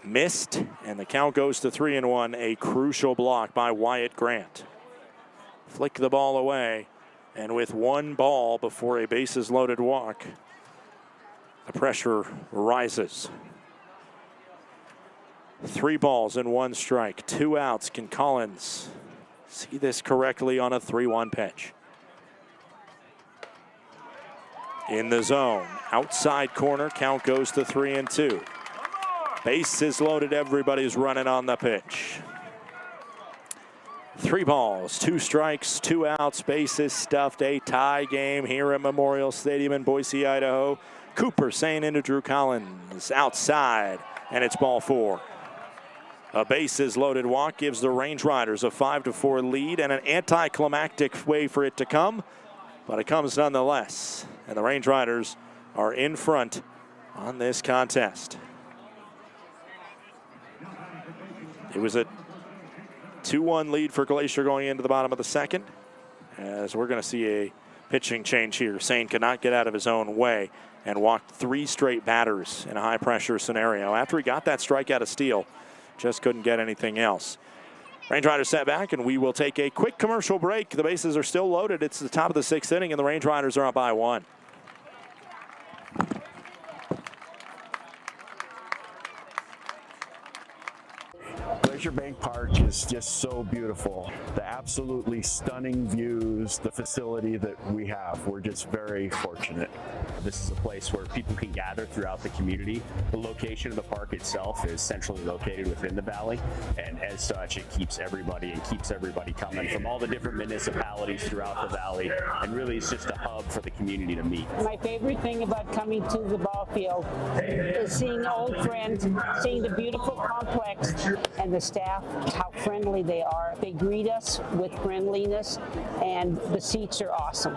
Missed, and the count goes to 3-1. A crucial block by Wyatt Grant. Flick the ball away, and with 1 ball before a bases loaded walk, the pressure rises. 3 balls and 1 strike, 2 outs. Can Collins see this correctly on a 3-1 pitch? In the zone, outside corner, count goes to 3-2. Bases loaded, everybody's running on the pitch. 3 balls, 2 strikes, 2 outs, bases stuffed. A tie game here at Memorial Stadium in Boise, Idaho. Cooper Sain into Drew Collins, outside, and it's ball 4. A bases loaded walk gives the Range Riders a 5-4 lead, and an anticlimactic way for it to come, but it comes nonetheless. And the Range Riders are in front on this contest. It was a 2-1 lead for Glacier going into the bottom of the 2nd, as we're going to see a pitching change here. Sain could not get out of his own way and walked 3 straight batters in a high-pressure scenario. After he got that strikeout of Steele, just couldn't get anything else. Range Riders set back, and we will take a quick commercial break. The bases are still loaded. It's the top of the 6th inning, and the Range Riders are up by 1. Glacier Bank Park is just so beautiful. The absolutely stunning views, the facility that we have. We're just very fortunate. This is a place where people can gather throughout the community. The location of the park itself is centrally located within the valley, and as such, it keeps everybody coming from all the different municipalities throughout the valley, and really it's just a hub for the community to meet. My favorite thing about coming to the ball field is seeing old friends, seeing the beautiful complex, and the staff, how friendly they are. They greet us with friendliness, and the seats are awesome.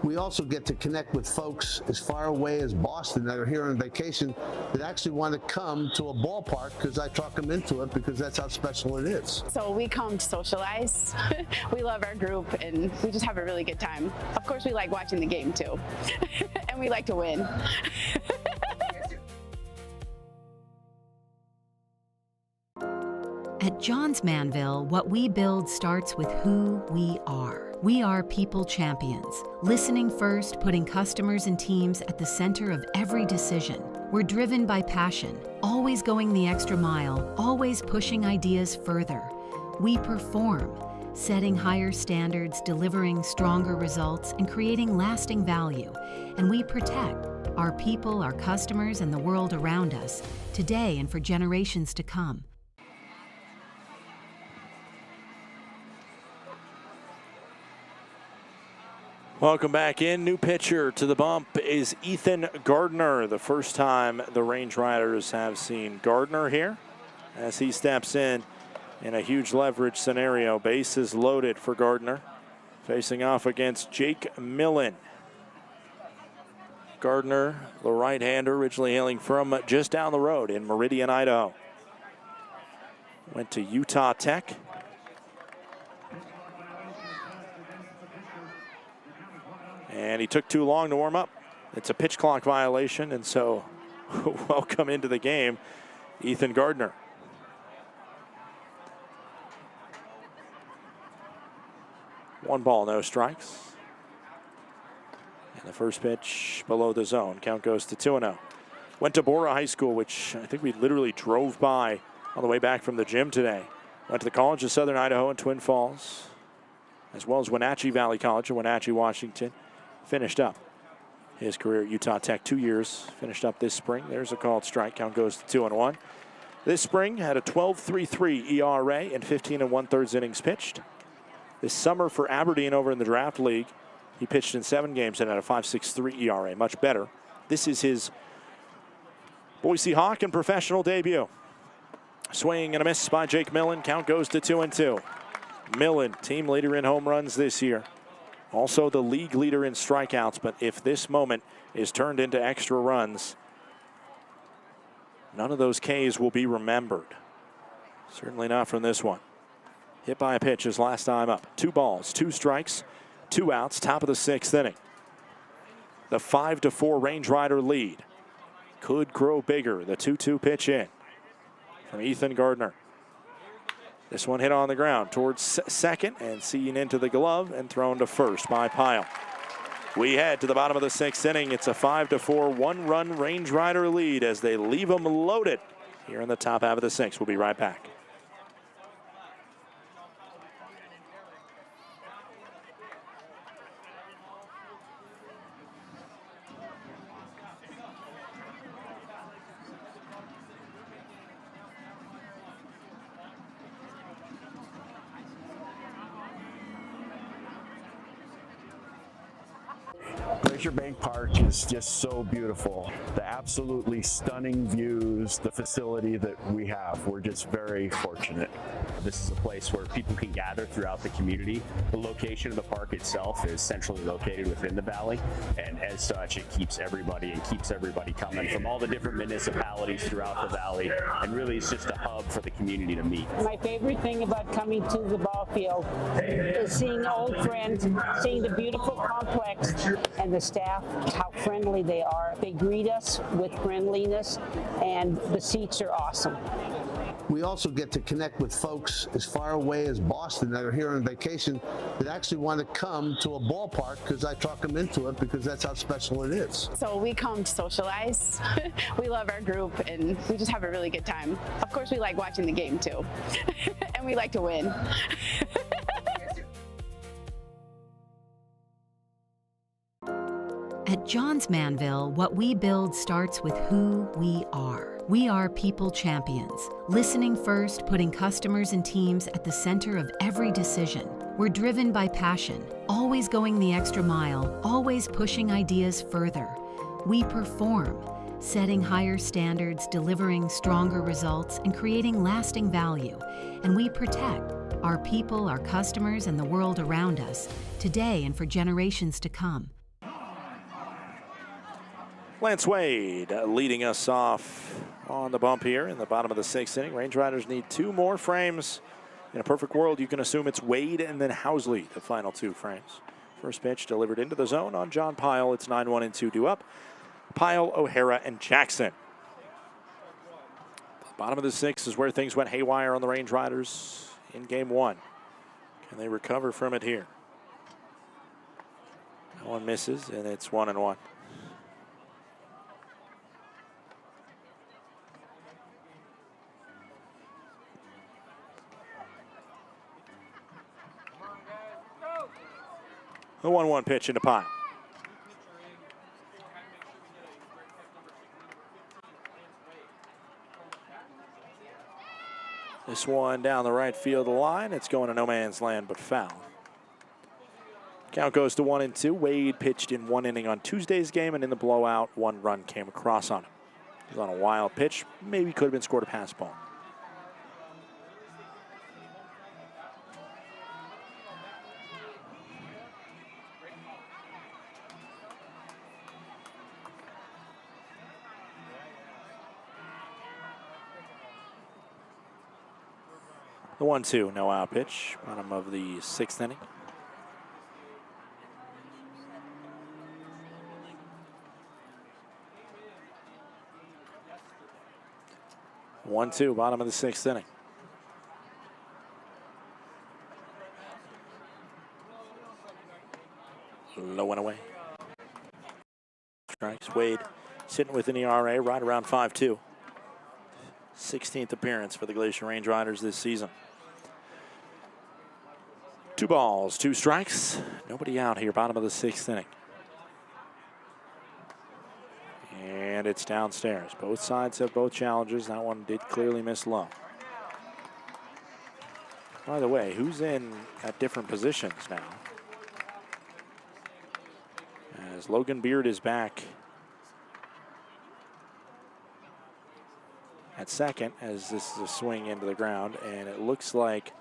We also get to connect with folks as far away as Boston that are here on vacation that actually want to come to a ballpark because I talk them into it because that's how special it is. So we come to socialize. We love our group and we just have a really good time. Of course, we like watching the game too. And we like to win. At Johns Manville, what we build starts with who we are. We are people champions, listening first, putting customers and teams at the center of every decision. We're driven by passion, always going the extra mile, always pushing ideas further. We perform, setting higher standards, delivering stronger results, and creating lasting value. And we protect our people, our customers, and the world around us, today and for generations to come. Welcome back in. New pitcher to the bump is Ethan Gardner. The first time the Range Riders have seen Gardner here as he steps in a huge leverage scenario. Bases loaded for Gardner, facing off against Jake Millen. Gardner, the right-hander, originally hailing from just down the road in Meridian, Idaho. Went to Utah Tech. And he took too long to warm up. It's a pitch clock violation, and so welcome into the game, Ethan Gardner. One ball, no strikes. And the first pitch below the zone. Count goes to 2-0. Went to Bora High School, which I think we literally drove by on the way back from the gym today. Went to the College of Southern Idaho in Twin Falls, as well as Wenatchee Valley College in Wenatchee, Washington. Finished up his career at Utah Tech 2 years. Finished up this spring. There's a called strike. Count goes to 2-1. This spring had a 12.33 ERA and 15 1/3 innings pitched. This summer for Aberdeen over in the Draft League, he pitched in 7 games and had a 5.63 ERA. Much better. This is his Boise Hawk and professional debut. Swing and a miss by Jake Millen. Count goes to 2-2. Millen, team leader in home runs this year. Also the league leader in strikeouts, but if this moment is turned into extra runs, none of those Ks will be remembered. Certainly not from this one. Hit by a pitch his last time up. 2 balls, 2 strikes, 2 outs, top of the 6th inning. The 5-4 Range Rider lead could grow bigger. The 2-2 pitch in from Ethan Gardner. This one hit on the ground towards second and seen into the glove and thrown to first by Pyle. We head to the bottom of the 6th inning. It's a 5-4 one-run Range Rider lead as they leave them loaded here in the top half of the 6th. We'll be right back. Glacier Bank Park is just so beautiful. The absolutely stunning views, the facility that we have. We're just very fortunate. This is a place where people can gather throughout the community. The location of the park itself is centrally located within the valley, and as such, it keeps everybody coming from all the different municipalities throughout the valley, and really it's just a hub for the community to meet. My favorite thing about coming to the ball field is seeing old friends, seeing the beautiful complex, and the staff, how friendly they are. They greet us with friendliness, and the seats are awesome. we also get to connect with folks as far away as Boston that are here on vacation that actually want to come to a ballpark because I talk them into it because that's how special it is. So we come to socialize. We love our group and we just have a really good time. Of course, we like watching the game too. And we like to win. At Johns Manville, what we build starts with who we are. We are people champions, listening first, putting customers and teams at the center of every decision. We're driven by passion, always going the extra mile, always pushing ideas further. We perform, setting higher standards, delivering stronger results, and creating lasting value. And we protect our people, our customers, and the world around us, today and for generations to come. Lance Wade leading us off on the bump here in the bottom of the 6th inning. Range Riders need 2 more frames. In a perfect world, you can assume it's Wade and then Housley, the final 2 frames. First pitch delivered into the zone on John Pyle. It's 9-1 and 2 due up. Pyle, O'Hara, and Jackson. The bottom of the 6th is where things went haywire on the Range Riders in game 1. Can they recover from it here? No one misses, and it's 1-1. The 1-1 pitch into Pyle. This one down the right field line. It's going to no man's land but foul. Count goes to 1-2. Wade pitched in 1 inning on Tuesday's game, and in the blowout, 1 run came across on him. He was on a wild pitch. Maybe could have been scored a pass ball. The 1-2, no out pitch, bottom of the 6th inning. One, 2, bottom of the 6th inning. Low and away. Strikes. Wade sitting with an ERA right around 5.2. 16th appearance for the Glacier Range Riders this season. 2 balls, 2 strikes. Nobody out here, bottom of the 6th inning. And it's downstairs. Both sides have both challenges. That one did clearly miss low. By the way, who's in at different positions now? As Logan Beard is back at second, as this is a swing into the ground, and it looks like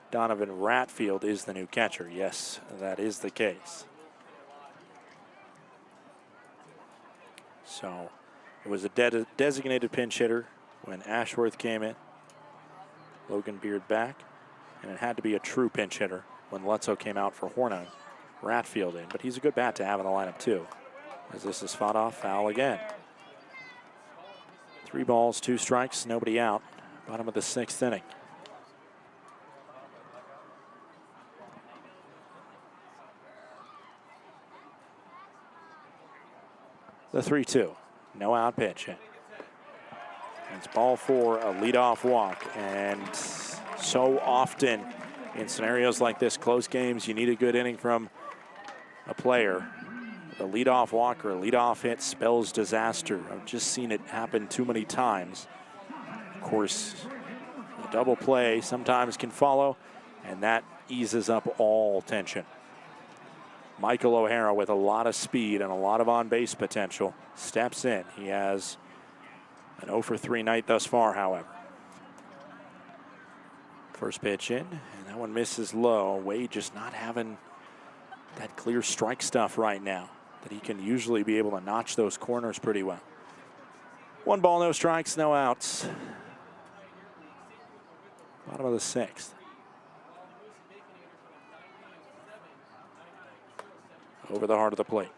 Donovan Ratfield is the new catcher. Yes, that is the case. So it was a designated pinch hitter when Ashworth came in. Logan Beard back, and it had to be a true pinch hitter when Lutzow came out for Horna. Ratfield in, but he's a good bat to have in the lineup too. As this is fought off, foul again. 3 balls, 2 strikes, nobody out. Bottom of the 6th inning. The 3-2, no out pitch. It's ball 4, a leadoff walk, and so often in scenarios like this, close games, you need a good inning from a player. A leadoff walk or a leadoff hit spells disaster. I've just seen it happen too many times. Of course, a double play sometimes can follow, and that eases up all tension. Michael O'Hara, with a lot of speed and a lot of on-base potential, steps in. He has an 0 for 3 night thus far, however. First pitch in, and that one misses low. Wade just not having that clear strike stuff right now, that he can usually be able to notch those corners pretty well. 1 ball, no strikes, no outs. Bottom of the 6th. Over the heart of the plate.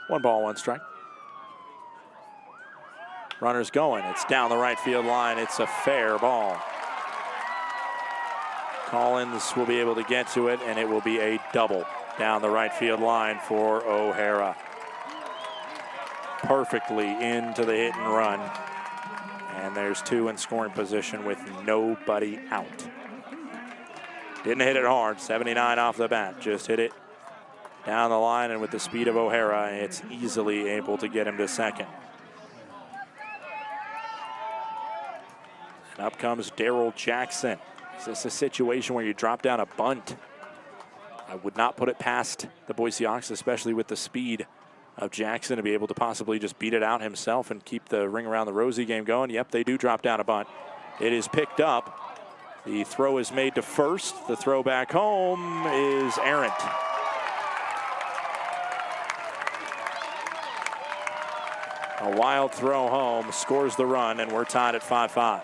1 ball, 1 strike. Runner's going. It's down the right field line. It's a fair ball. Collins will be able to get to it, and it will be a double down the right field line for O'Hara. Perfectly into the hit and run. And there's 2 in scoring position with nobody out. Didn't hit it hard, 79 off the bat. Just hit it down the line, and with the speed of O'Hara, it's easily able to get him to second. And up comes Darrell Jackson. Is this a situation where you drop down a bunt? I would not put it past the Boise Hawks, especially with the speed of Jackson, to be able to possibly just beat it out himself and keep the ring around the Rosie game going. Yep, they do drop down a bunt. It is picked up. The throw is made to first. The throw back home is errant. A wild throw home scores the run, and we're tied at 5-5.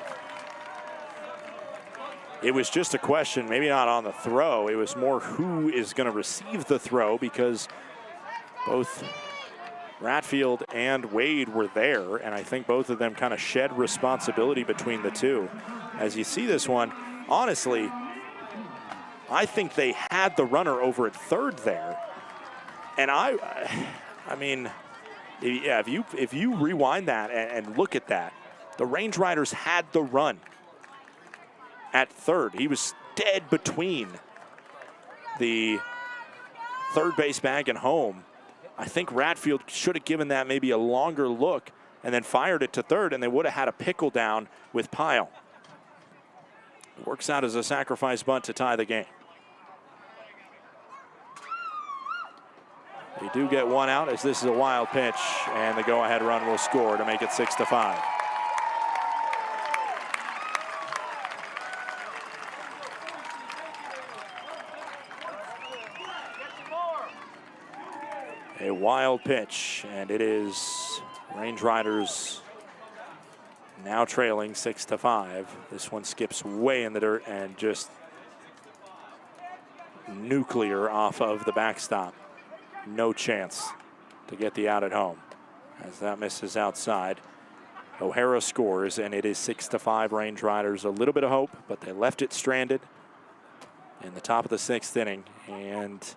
It was just a question, maybe not on the throw. It was more who is going to receive the throw, because both Ratfield and Wade were there, and I think both of them kind of shed responsibility between the two. As you see this one, honestly, I think they had the runner over at third there. And I mean, yeah, if you rewind that and look at that, the Range Riders had the run at third. He was dead between the third base bag and home. I think Ratfield should have given that maybe a longer look and then fired it to third, and they would have had a pickle down with Pyle. It works out as a sacrifice bunt to tie the game. They do get 1 out, as this is a wild pitch, and the go-ahead run will score to make it 6-5. A wild pitch, and it is Range Riders now trailing 6-5. This one skips way in the dirt and just nuclear off of the backstop. No chance to get the out at home, as that misses outside. O'Hara scores, and it is 6-5 Range Riders. A little bit of hope, but they left it stranded in the top of the 6th inning, and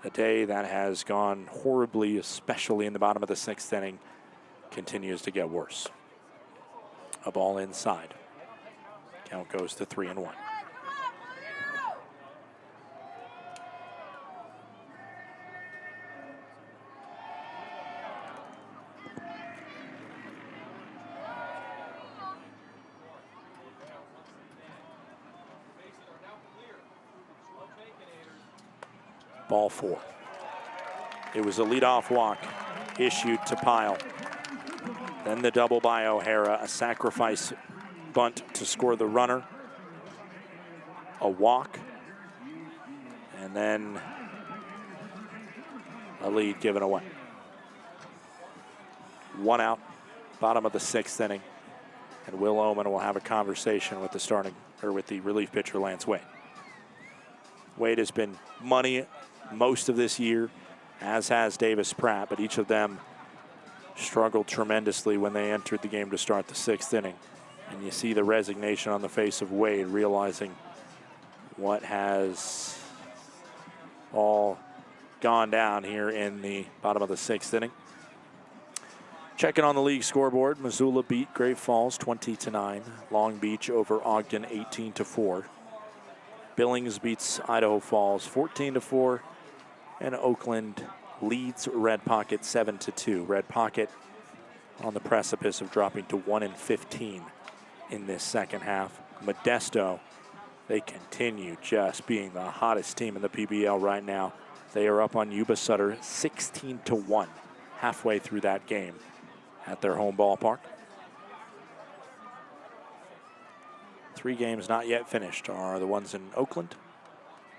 a day that has gone horribly, especially in the bottom of the 6th inning, continues to get worse. A ball inside. Count goes to 3-1. Ball 4. It was a leadoff walk issued to Pyle. Then the double by O'Hara, a sacrifice bunt to score the runner, a walk, and then a lead given away. 1 out, bottom of the 6th inning, and Will Oman will have a conversation with the relief pitcher Lance Wade. Wade has been money most of this year, as has Davis Pratt, but each of them struggled tremendously when they entered the game to start the 6th inning. And you see the resignation on the face of Wade, realizing what has all gone down here in the bottom of the 6th inning. Checking on the league scoreboard, Missoula beat Great Falls 20-9. Long Beach over Ogden 18-4. Billings beats Idaho Falls 14-4. And Oakland leads Red Pocket 7-2. Red Pocket on the precipice of dropping to 1-15 in this second half. Modesto, they continue just being the hottest team in the PBL right now. They are up on Yuba Sutter 16-1 halfway through that game at their home ballpark. 3 games not yet finished are the ones in Oakland,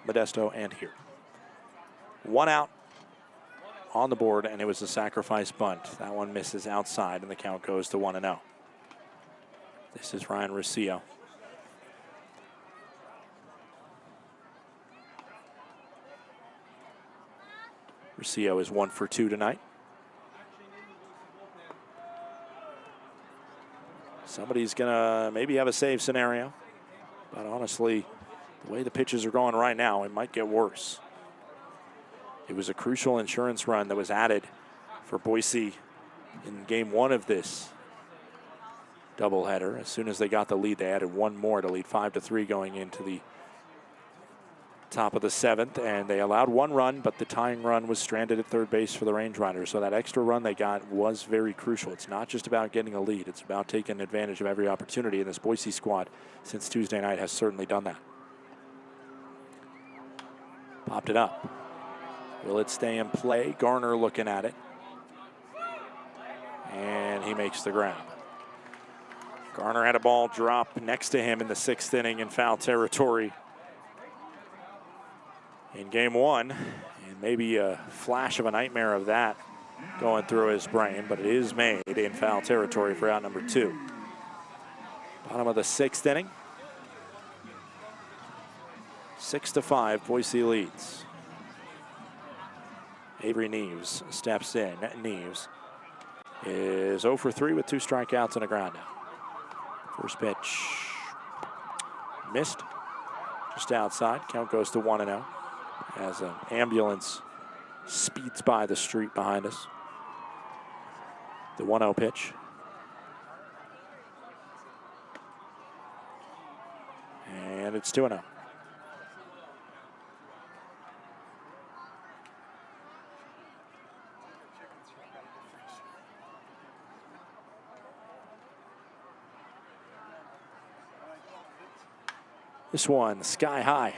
Modesto, and here. 1 out on the board, and it was a sacrifice bunt. That one misses outside, and the count goes to 1-0. This is Ryan Rosillo. Rosillo is 1 for 2 tonight. Somebody's going to maybe have a save scenario. But honestly, the way the pitches are going right now, it might get worse. It was a crucial insurance run that was added for Boise in game 1 of this doubleheader. As soon as they got the lead, they added one more to lead 5-3 going into the top of the 7th, and they allowed one run, but the tying run was stranded at third base for the Range Riders. So that extra run they got was very crucial. It's not just about getting a lead. It's about taking advantage of every opportunity, and this Boise squad since Tuesday night has certainly done that. Popped it up. Will it stay in play? Garner looking at it. And he makes the grab. Garner had a ball drop next to him in the 6th inning in foul territory in game 1, and maybe a flash of a nightmare of that going through his brain, but it is made in foul territory for out number 2. Bottom of the 6th inning. 6-5, Boise leads. Avery Neves steps in. Neves is 0 for 3 with 2 strikeouts and a ground out. First pitch missed, just outside. Count goes to 1-0 as an ambulance speeds by the street behind us. The 1-0 pitch. And it's 2-0. This one, sky high,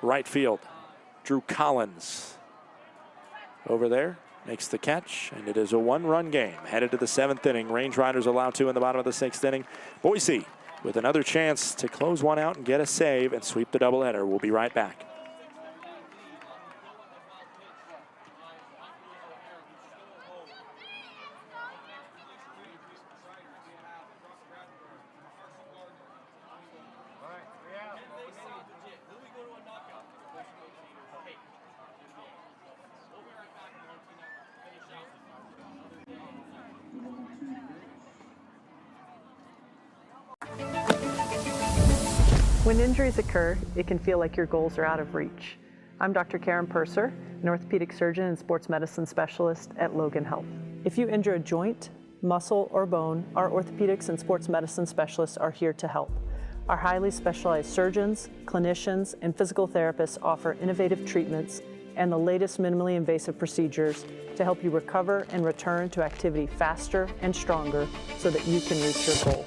right field. Drew Collins over there makes the catch, and it is a 1-run game. Headed to the 7th inning. Range Riders allow 2 in the bottom of the 6th inning. Boise with another chance to close one out and get a save and sweep the doubleheader. We'll be right back. When injuries occur, it can feel like your goals are out of reach. I'm Dr. Karen Purser, an orthopedic surgeon and sports medicine specialist at Logan Health. If you injure a joint, muscle, or bone, our orthopedics and sports medicine specialists are here to help. Our highly specialized surgeons, clinicians, and physical therapists offer innovative treatments and the latest minimally invasive procedures to help you recover and return to activity faster and stronger so that you can reach your goal.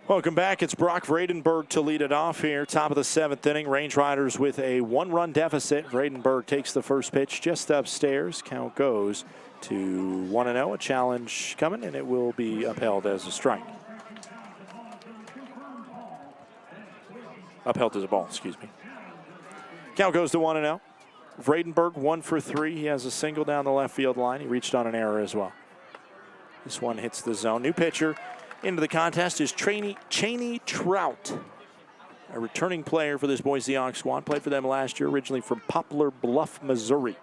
Welcome back. It's Brock Vredenberg to lead it off here. Top of the 7th inning. Range Riders with a 1-run deficit. Vredenberg takes the first pitch just upstairs. Count goes to 1-0. A challenge coming, and it will be upheld as a strike. Upheld as a ball, excuse me. Count goes to 1-0. Vredenberg 1 for 3. He has a single down the left field line. He reached on an error as well. This one hits the zone. New pitcher into the contest is Cheney Trout, a returning player for this Boise Hawks squad. Played for them last year, originally from Poplar Bluff, Missouri.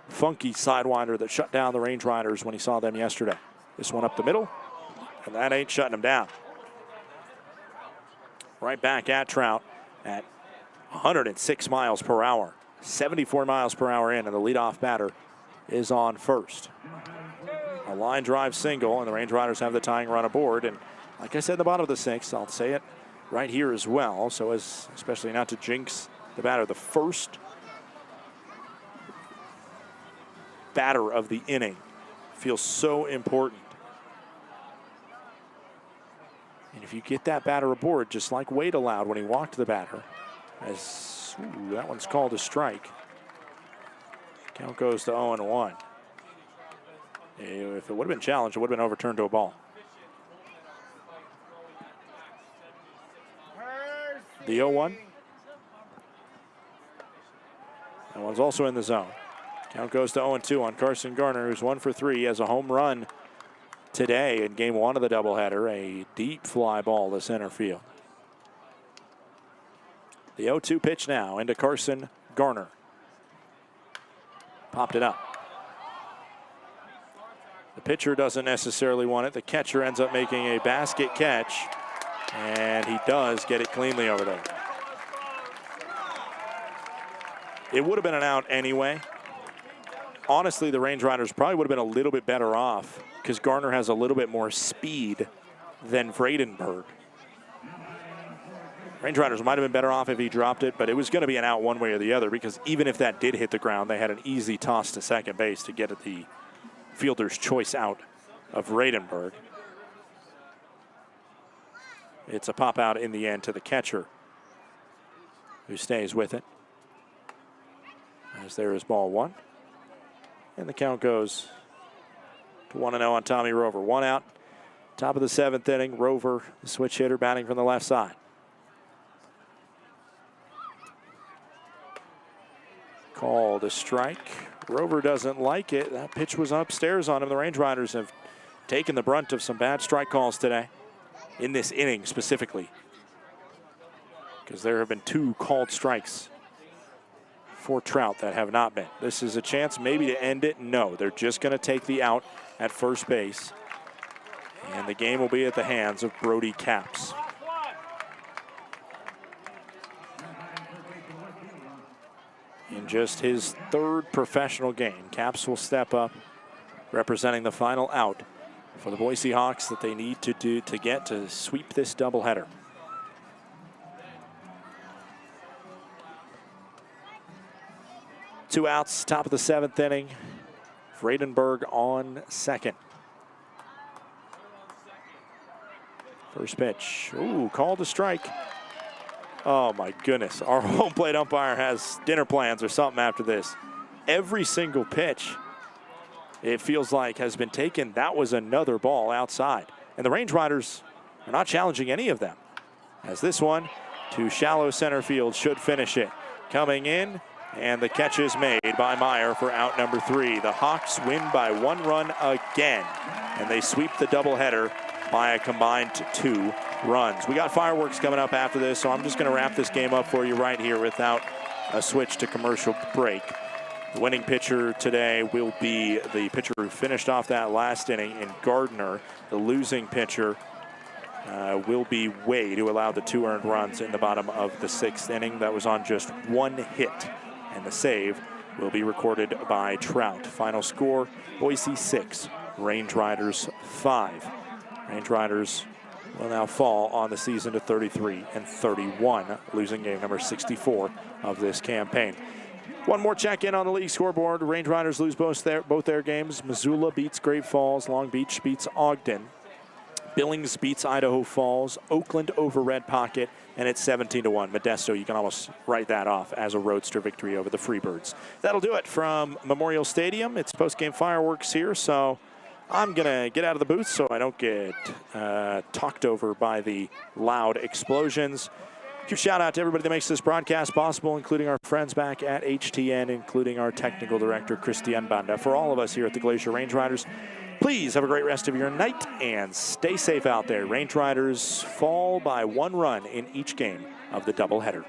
Funky sidewinder that shut down the Range Riders when he saw them yesterday. This one up the middle, and that ain't shutting him down. Right back at Trout at 106 miles per hour. 74 miles per hour in, and the leadoff batter is on first. a line drive single, and the Range Riders have the tying run aboard. And like I said in the bottom of the 6th, I'll say it right here as well, so as especially not to jinx the batter. The first batter of the inning feels so important. And if you get that batter aboard, just like Wade allowed when he walked the batter, as that one's called a strike. Count goes to 0-1. If it would have been challenged, it would have been overturned to a ball. The 0-1. That one's also in the zone. Count goes to 0-2 on Carson Garner, who's 1 for 3. He has a home run today in game 1 of the doubleheader. A deep fly ball to center field. The 0-2 pitch now into Carson Garner. Popped it up. The pitcher doesn't necessarily want it. The catcher ends up making a basket catch, and he does get it cleanly over there. It would have been an out anyway. Honestly, the Range Riders probably would have been a little bit better off because Garner has a little bit more speed than Vredenberg. Range Riders might have been better off if he dropped it, but it was going to be an out one way or the other because even if that did hit the ground, they had an easy toss to second base to get at the fielder's choice out of Vredenberg. It's a pop out in the end to the catcher, who stays with it. As there is ball 1. And the count goes to 1-0 on Tommy Rover. 1 out. Top of the 7th inning. Rover, the switch hitter, batting from the left side. Called a strike. Rover doesn't like it. That pitch was upstairs on him. The Range Riders have taken the brunt of some bad strike calls today, in this inning specifically, because there have been 2 called strikes for Trout that have not been. This is a chance maybe to end it. No, they're just going to take the out at first base, and the game will be at the hands of Brody Capps. In just his 3rd professional game, Capps will step up, representing the final out for the Boise Hawks that they need to do to get to sweep this doubleheader. Two outs, top of the 7th inning. Vredenberg on second. First pitch. Ooh, called a strike. Oh my goodness. Our home plate umpire has dinner plans or something after this. Every single pitch, it feels like, has been taken. That was another ball outside. And the Range Riders are not challenging any of them, as this one to shallow center field should finish it. Coming in, and the catch is made by Meyer for out number 3. The Hawks win by 1 run again, and they sweep the doubleheader by a combined 2 runs. We got fireworks coming up after this, so I'm just going to wrap this game up for you right here without a switch to commercial break. The winning pitcher today will be the pitcher who finished off that last inning in Gardner. The losing pitcher will be Wade, who allowed the 2 earned runs in the bottom of the 6th inning. That was on just 1 hit, and the save will be recorded by Trout. Final score, Boise 6, Range Riders 5. Range Riders will now fall on the season to 33-31, losing game number 64 of this campaign. One more check-in on the league scoreboard. Range Riders lose both their games. Missoula beats Great Falls. Long Beach beats Ogden. Billings beats Idaho Falls. Oakland over Red Pocket. And it's 17-1. Modesto, you can almost write that off as a roadster victory over the Freebirds. That'll do it from Memorial Stadium. It's post-game fireworks here, so I'm going to get out of the booth so I don't get talked over by the loud explosions. Huge shout out to everybody that makes this broadcast possible, including our friends back at HTN, including our technical director, Christian Banda. For all of us here at the Glacier Range Riders, please have a great rest of your night and stay safe out there. Range Riders fall by 1 run in each game of the doubleheader.